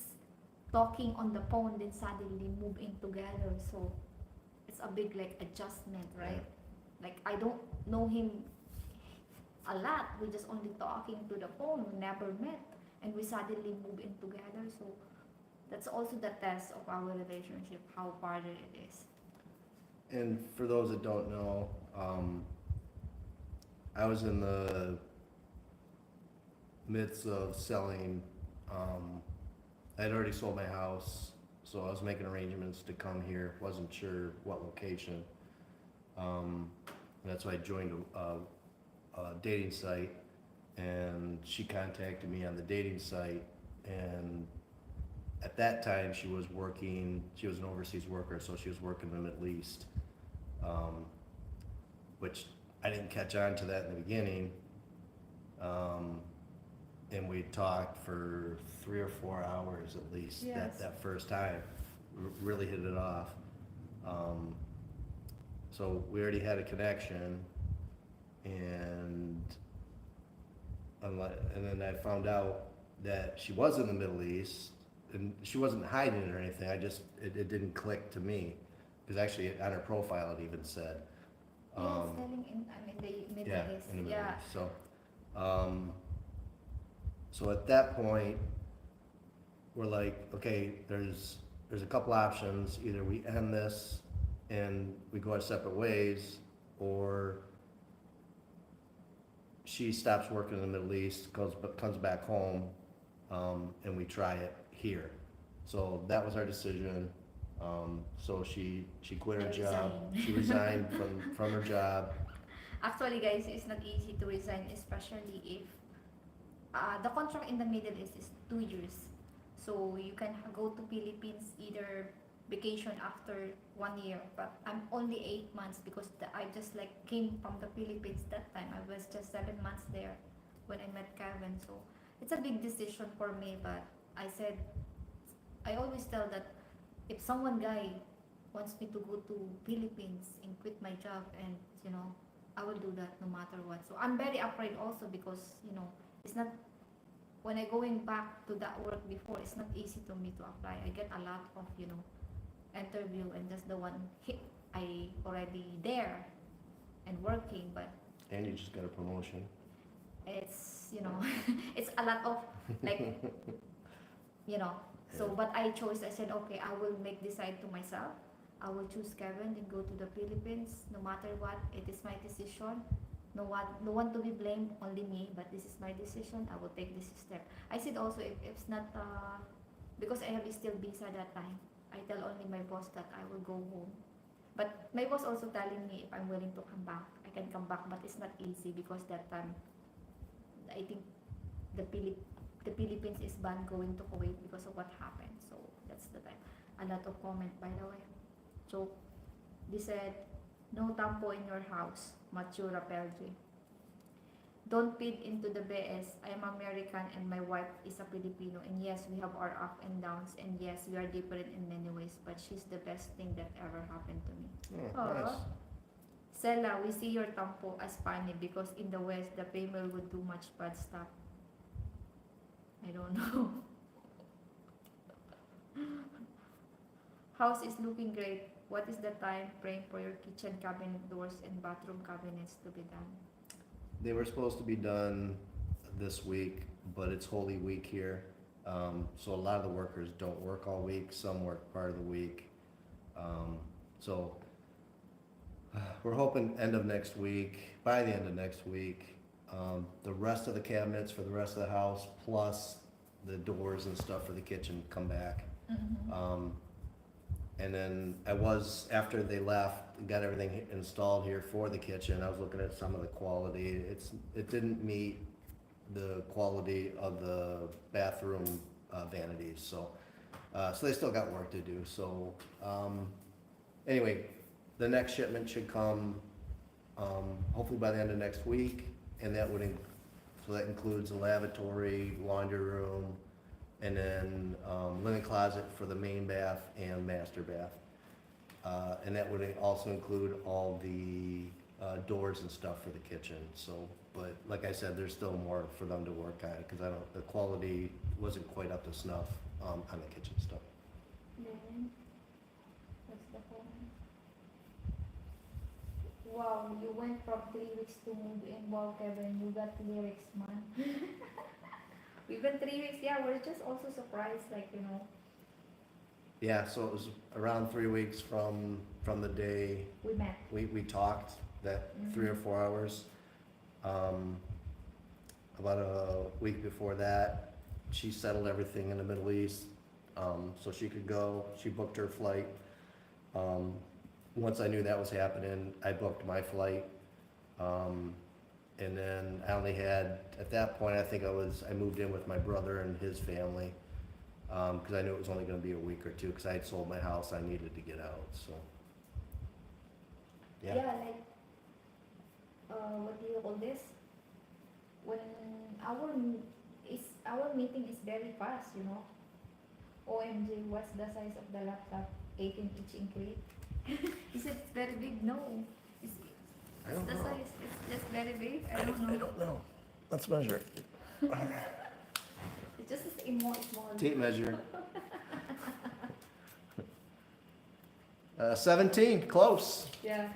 talking on the phone, then suddenly move in together. So it's a big like adjustment, right? Like I don't know him a lot. We just only talking to the phone. We never met, and we suddenly move in together. So that's also the test of our relationship, how harder it is. And for those that don't know, I was in the midst of selling, I'd already sold my house, so I was making arrangements to come here, wasn't sure what location. And that's why I joined a dating site, and she contacted me on the dating site, and at that time, she was an overseas worker, so she was working in the Middle East, which I didn't catch on to that in the beginning. And we talked for 3 or 4 hours at least, Yes. that first time, really hit it off. So we already had a connection, and then I found out that she was in the Middle East, and she wasn't hiding it or anything, it didn't click to me, because actually on her profile it even said. Yes, telling in, I mean, the Middle Yeah, East. in the Middle Yeah. East, so at that point, we're like, okay, there's a couple options, either we end this and we go our separate ways, or she stops working in the Middle East, comes back home, and we try it here. So that was our decision. So she quit her I job. resigned. She resigned from her job. Actually, guys, it's not easy to resign, especially if the contract in the Middle East is 2 years. So you can go to Philippines either vacation after 1 year, but I'm only 8 months because I just like came from the Philippines that time. I was just 7 months there when I met Kevin. So it's a big decision for me, but I said, I always tell that if someone guy wants me to go to Philippines and quit my job, and you know, I will do that no matter what. So I'm very afraid also because you know, it's not, when I going back to that work before, it's not easy to me to apply. I get a lot of, you know, interview, and that's the one hit I already there and working, but And you just got a promotion. it's, you know, it's a lot of like, you know. So but I chose, I said okay, I will make decide to myself. I will choose Kevin and go to the Philippines no matter what. It is my decision. No one to be blamed, only me, but this is my decision. I will take this step. I said also, if it's not because I have still visa that time, I tell only my boss that I will go home. But my boss also telling me if I'm willing to come back, I can come back, but it's not easy because that time, I think the Philippines is banned going to Kuwait because of what happened. So that's the time. A lot of comment, by the way. So they said, no tampo in your house, Matura Pelgi. Don't feed into the BS. I am American and my wife is a Filipino. And yes, we have our up and downs. And yes, we are different in many ways. But she's the best thing that ever happened to me. Oh, nice. Sella, we see your tampo as funny because in the West, the female would do much bad stuff. I don't know. House is looking great. What is the time frame for your kitchen cabinet doors and bathroom cabinets to be done? They were supposed to be done this week, but it's Holy Week here. So a lot of the workers don't work all week, some work part of the week. So we're hoping end of next week, by the end of next week, the rest of the cabinets for the rest of the house, plus the doors and stuff for the kitchen come back. Mm-hmm. And then after they left, got everything installed here for the kitchen, I was looking at some of the quality. It didn't meet the quality of the bathroom vanities, so they still got work to do. So anyway, the next shipment should come hopefully by the end of next week, and that includes a lavatory, laundry room, and then linen closet for the main bath and master bath. And that would also include all the doors and stuff for the kitchen. So, but like I said, there's still more for them to work at, because the quality wasn't quite up to snuff on the kitchen stuff. Then, what's the phone? Wow, you went from 3 weeks to move in. Wow, Kevin, you got lyrics, man. We've been 3 weeks. Yeah, we're just also surprised, like, you know. Yeah, so it was around 3 weeks from the day We met. we talked, that 3 or 4 hours. About a week before that, she settled everything in the Middle East, so she could go. She booked her flight. Once I knew that was happening, I booked my flight. And then I only had, at that point, I think I moved in with my brother and his family, because I knew it was only gonna be a week or two, because I had sold my house, I needed to get out, so. Yeah, like, what do you call this? When our meeting is very fast, you know. OMG, what's the size of the laptop? 18-inch increase. He said it's very big. No, it's I don't the know. size. It's just very big. I don't know. I don't know. Let's measure. It's just a small. Tape measure. 17, close. Yeah.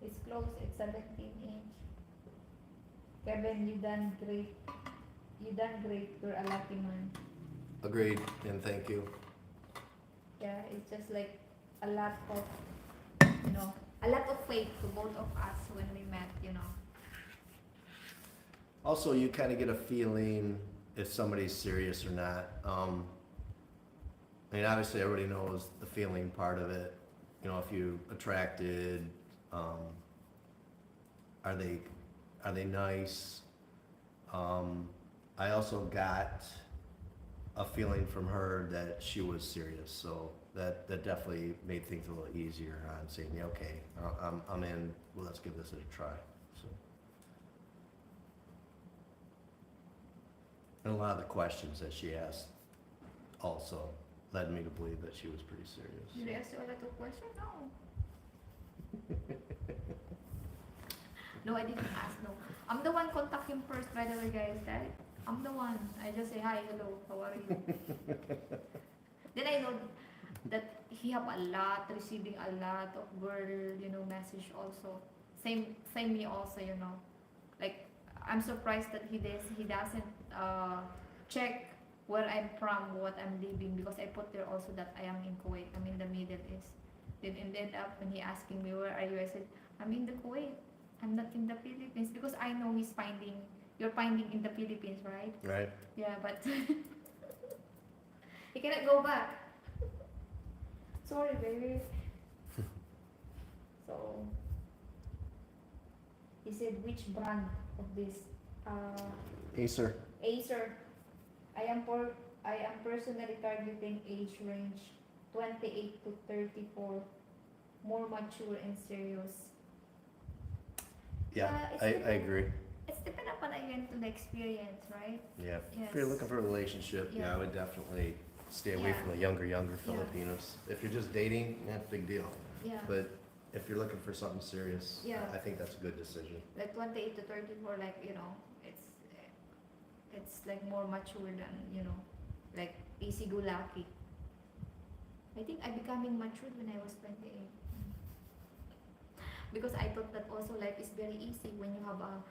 It's close. It's 17-inch. Kevin, you done great. You done great. You're a lucky man. Agreed, and thank you. Yeah, it's just like a lot of, you know, a lot of faith to both of us when we met, you know. Also, you kind of get a feeling if somebody's serious or not. I mean, obviously, everybody knows the feeling part of it, you know, if you attracted, are they nice? I also got a feeling from her that she was serious, so that definitely made things a little easier on saying, yeah, okay, I'm in, well, let's give this a try, so. And a lot of the questions that she asked also led me to believe that she was pretty serious. Did I ask you a lot of questions? No. No, I didn't ask, no. I'm the one contact him first, by the way, guys, right? I'm the one. I just say, hi, hello, how are you? Then I know that he have a lot, receiving a lot of girl, you know, message also. Same me also, you know. Like, I'm surprised that he doesn't check where I'm from, what I'm living, because I put there also that I am in Kuwait, I'm in the Middle East. Then ended up when he asking me, where are you? I said, I'm in the Kuwait. I'm not in the Philippines, because I know you're finding in the Philippines, right? Right? Yeah, but he cannot go back. Sorry, baby. So he said, which brand of this? Acer. Acer. I am personally targeting age range 28 to 34, more mature and serious. Yeah, it's I different. agree. It's depend upon again to the experience, right? Yeah, Yes. if you're looking for a relationship, yeah, Yeah. I would definitely stay away Yeah. from the younger Yeah. Filipinos. If you're just dating, yeah, big deal. Yeah. But if you're looking for something serious, Yeah. I think that's a good decision. Like 28 to 34, like, you know, it's like more mature than, you know, like easy-go-lucky. I think I becoming mature when I was 28. Because I thought that also life is very easy when you have a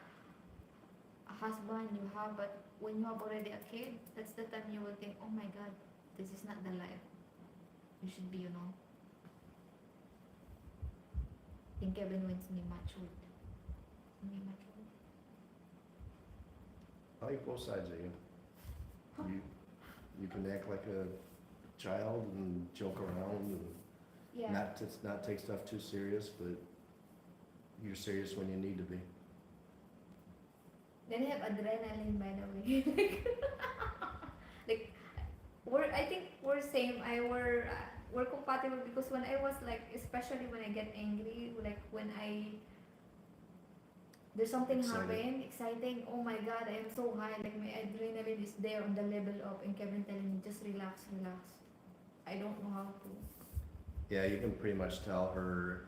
husband, but when you have already a kid, that's the time you will think, oh my God, this is not the life. You should be, you know. I think Kevin wants me matured. Me matured. I like both sides of you. You can act like a child and joke around and Yeah. not take stuff too serious, but you're serious when you need to be. Then I have adrenaline, by the way. Like, I think we're same. We're compatible, because when I was like, especially when I get angry, like when there's something happen, exciting. Oh my God, I am so high. Like my adrenaline is there on the level of, and Kevin telling me, just relax, relax. I don't know how to. Yeah, you can pretty much tell her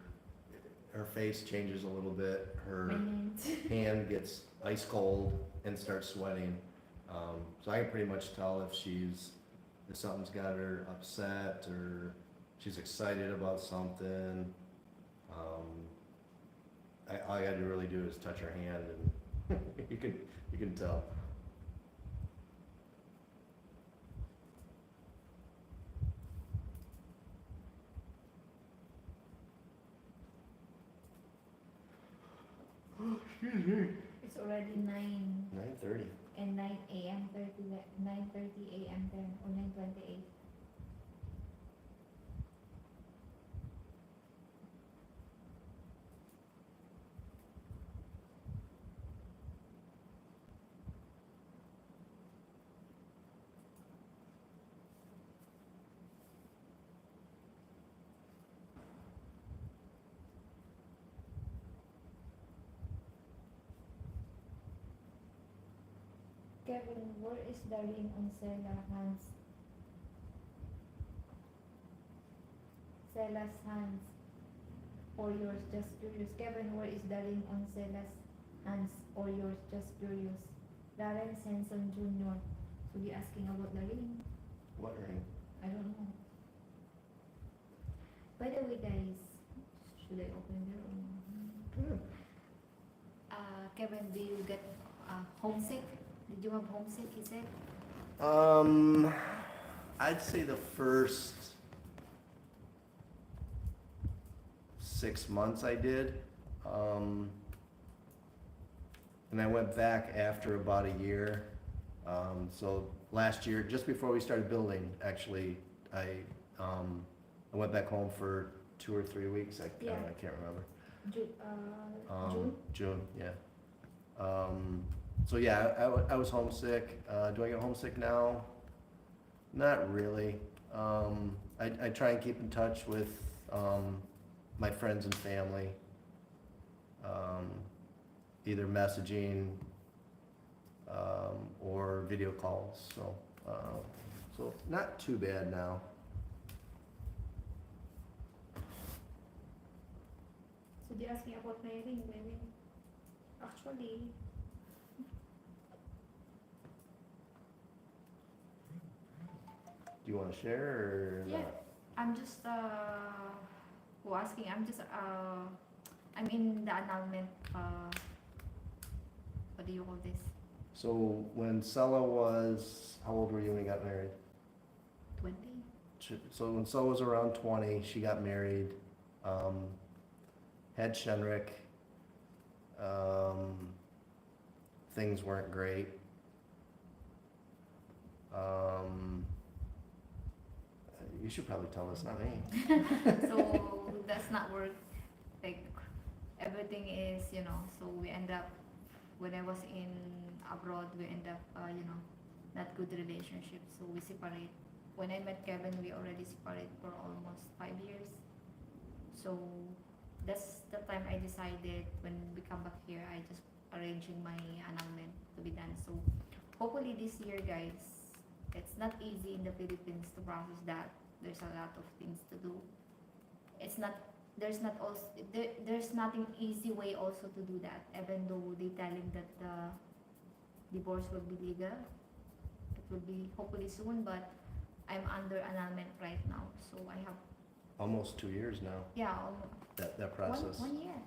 face changes a little bit. Her My hands. hand gets ice cold and starts sweating. So I can pretty much tell if something's got her upset or she's excited about something. All you gotta really do is touch her hand and you can tell. Excuse me. It's already 9 9:30. and 9 a.m. 9:30 a.m. then, or 9:28. Kevin, where is the ring on Sella's hands? Sella's hands. Or yours, just curious. Kevin, where is the ring on Sella's hands? Or yours, just curious. Lawrence Henson Jr. So he asking about the ring. What ring? I don't know. By the way, guys, should I open there or no? Kevin, do you get homesick? Did you have homesick, he said? I'd say the first 6 months I did. And I went back after about a year. So last year, just before we started building, actually, I went back home for 2 or 3 weeks, Yeah. I can't remember. June. June, yeah. So yeah, I was homesick. Do I get homesick now? Not really. I try and keep in touch with, my friends and family. Either messaging, or video calls, so not too bad now. So they asked me about my ring, Actually, Do you wanna share or yeah. not? I'm just who asking? I'm in the annulment. What do you call this? So when Sella was, how old were you when you got married? 20. So when Sella was around 20, she got married, had Shenrik. Things weren't great. You should probably tell us, not me. So that's not work. Like everything is, So we end up when I was in abroad, we end up, not good relationship. So we separate. When I met Kevin, we already separated for almost 5 years. So that's the time I decided when we come back here, I just arranging my annulment to be done. So hopefully this year, guys, it's not easy in the Philippines to process that. There's a lot of things to do. It's not. There's not also. There's nothing easy way also to do that. Even though they telling that the divorce will be legal, it will be hopefully soon. But I'm under annulment right now, so I have Almost 2 years now, that process. One year.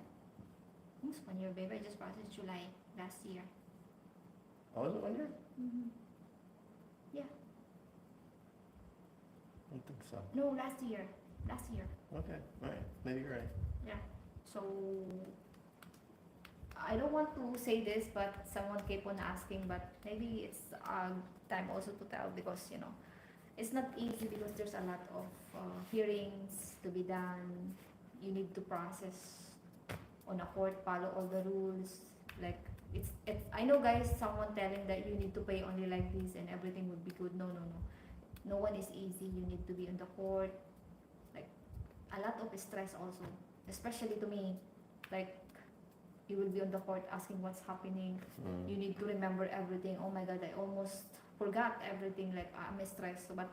Almost 1 year, babe. I just processed July last year. Oh, is it 1 year? Mm-hmm. I don't think so. No, last year. Okay, alright, maybe you're right. Yeah. So I don't want to say this, but someone keep on asking. But maybe it's time also to tell because it's not easy because there's a lot of hearings to be done. You need to process on a court, follow all the rules. Like it's. I know, guys. Someone telling that you need to pay only like this and everything would be good. No. No one is easy. You need to be in the court. Like a lot of stress also, especially to me. Like you will be on the court asking what's happening. You need to remember everything. Oh my God, I almost forgot everything. Like I'm stressed. But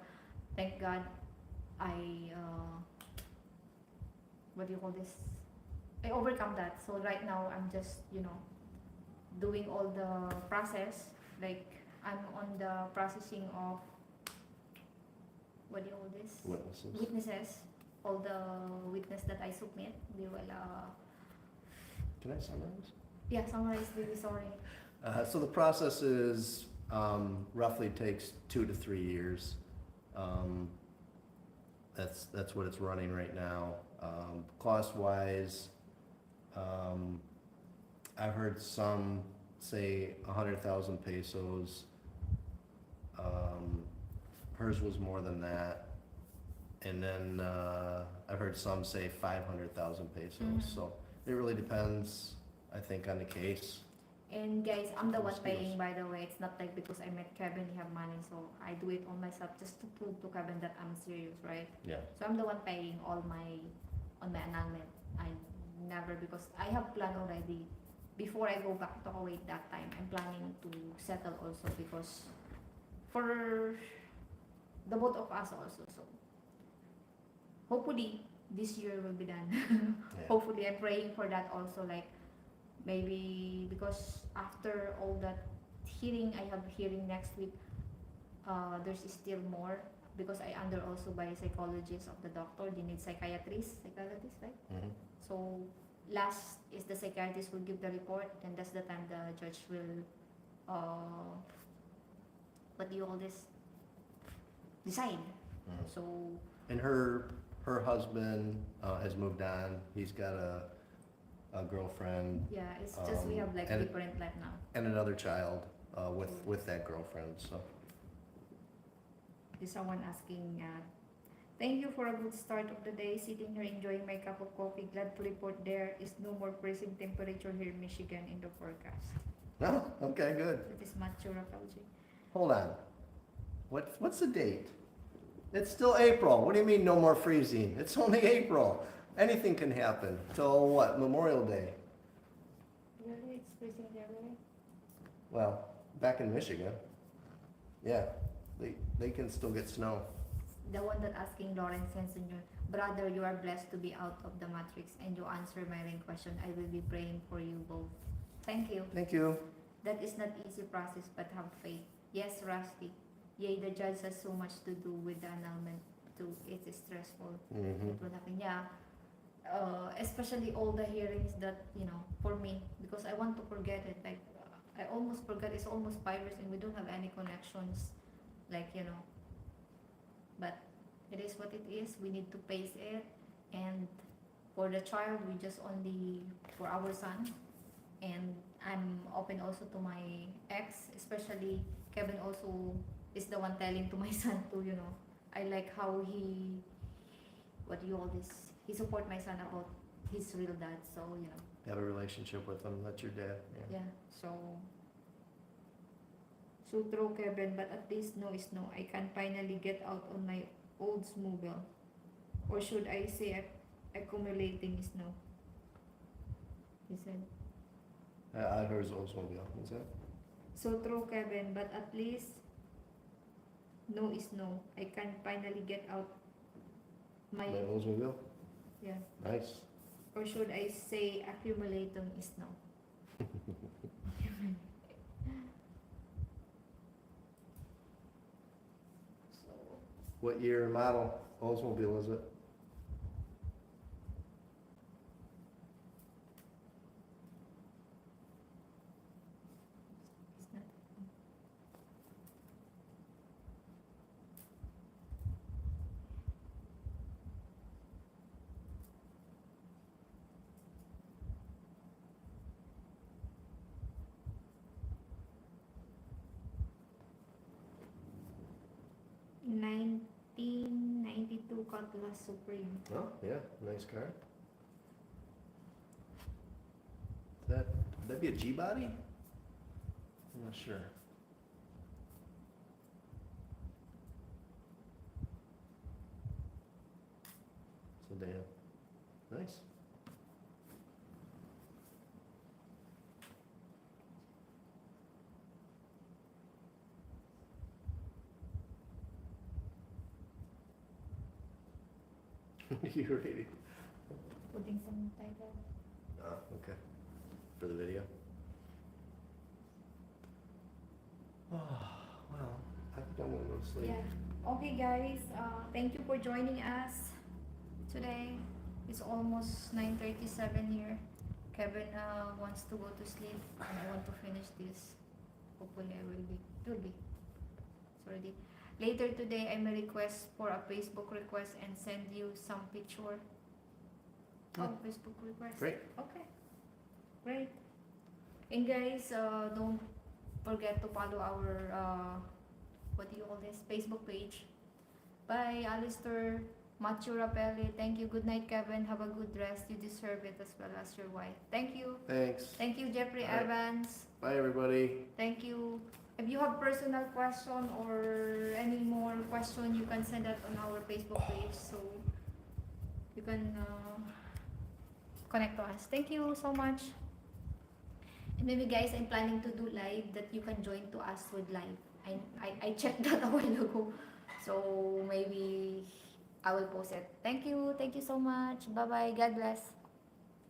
thank God, I what do you call this? I overcome that. So right now I'm just doing all the process. Like I'm on the processing of what do you call this? Witnesses. All the witness that I submit, they will Can I summarize? yeah, summarize. Really sorry. So the process is, roughly takes 2 to 3 years. That's what it's running right now. Cost-wise, I've heard some say 100,000 pesos. Hers was more than that. And then, I've heard some say 500,000 pesos. Mhm. So it really depends, I think, on the case. And guys, I'm the one Skills. paying, by the way. It's not like because I met Kevin, he have money, so I do it on myself just to prove to Kevin that I'm serious, right? Yeah. So I'm the one paying all on my annulment. I never, because I have planned already. Before I go back to Kuwait that time, I'm planning to settle also because for the both of us also. So hopefully this year will be done. Yeah. Hopefully I'm praying for that also. Like maybe because after all that hearing, I have hearing next week. There's still more because I under also by psychologist of the doctor. They need psychiatrist, right? Mhm. So last is the psychiatrist will give the report, and that's the time the judge will, what do you call this? Decide. Mhm. So And her husband, has moved on. He's got a girlfriend yeah, it's just we have like and- different life now. and another child, with that girlfriend, so. Is someone asking, Thank you for a good start of the day. Sitting here enjoying my cup of coffee. Glad to report there is no more freezing temperature here in Michigan in the forecast. Oh, okay, good. That is Matura Kalji. Hold on. What's the date? It's still April. What do you mean no more freezing? It's only April. Anything can happen till what? Memorial Day. Really? It's freezing there, really? Well, back in Michigan. Yeah, they can still get snow. The one that asking Lawrence Sensinger, brother, you are blessed to be out of the matrix and you answer my ring question. I will be praying for you both. Thank you. Thank you. That is not easy process, but have faith. Yes, Rusty. Yea, the judge has so much to do with the annulment too. It is stressful. Mm-hmm. It will happen. Yeah. Especially all the hearings that, for me, because I want to forget it. Like, I almost forgot. It's almost 5 years and we don't have any connections. Like, but it is what it is. We need to face it. And for the child, we just only for our son. And I'm open also to my ex, especially Kevin also is the one telling to my son to, I like how he, what do you all this? He support my son about his real dad. So, Have a relationship with them. That's your dad. yeah. So true, Kevin, but at least no is no. I can finally get out on my Oldsmobile. Or should I say accumulating is no? He said. I heard his Oldsmobile. What's that? So true, Kevin, but at least no is no. I can finally get out my, My Oldsmobile? yeah. Nice. Or should I say accumulating is no? So, What year and model Oldsmobile is it? it's not. 1992 Cutlass Supreme. Oh, yeah, nice car. That'd be a G-body? I'm not sure. Sedan. Nice. You ready? Putting some title. Oh, okay. For the video? Oh, well, I think I'm gonna go to sleep. Yeah. Okay, guys. Thank you for joining us today. It's almost 9:37 here. Kevin wants to go to sleep, and I want to finish this. Hopefully, I will be. It will be. It's already. Later today, I may request for a Facebook request and send you some picture. Oh, Facebook request. Great. Okay. Great. And guys, don't forget to follow our what do you call this? Facebook page. Bye, Alistair, Matthew Rapelli. Thank you. Good night, Kevin. Have a good rest. You deserve it as well as your wife. Thank you. Thanks. Thank you, Jeffrey Bye. Evans. Bye, everybody. Thank you. If you have personal question or any more question, you can send that on our Facebook page so you can connect to us. Thank you so much. And maybe guys, I'm planning to do live that you can join to us with live. I checked that a while ago. So maybe I will post it. Thank you. Thank you so much. Bye-bye. God bless.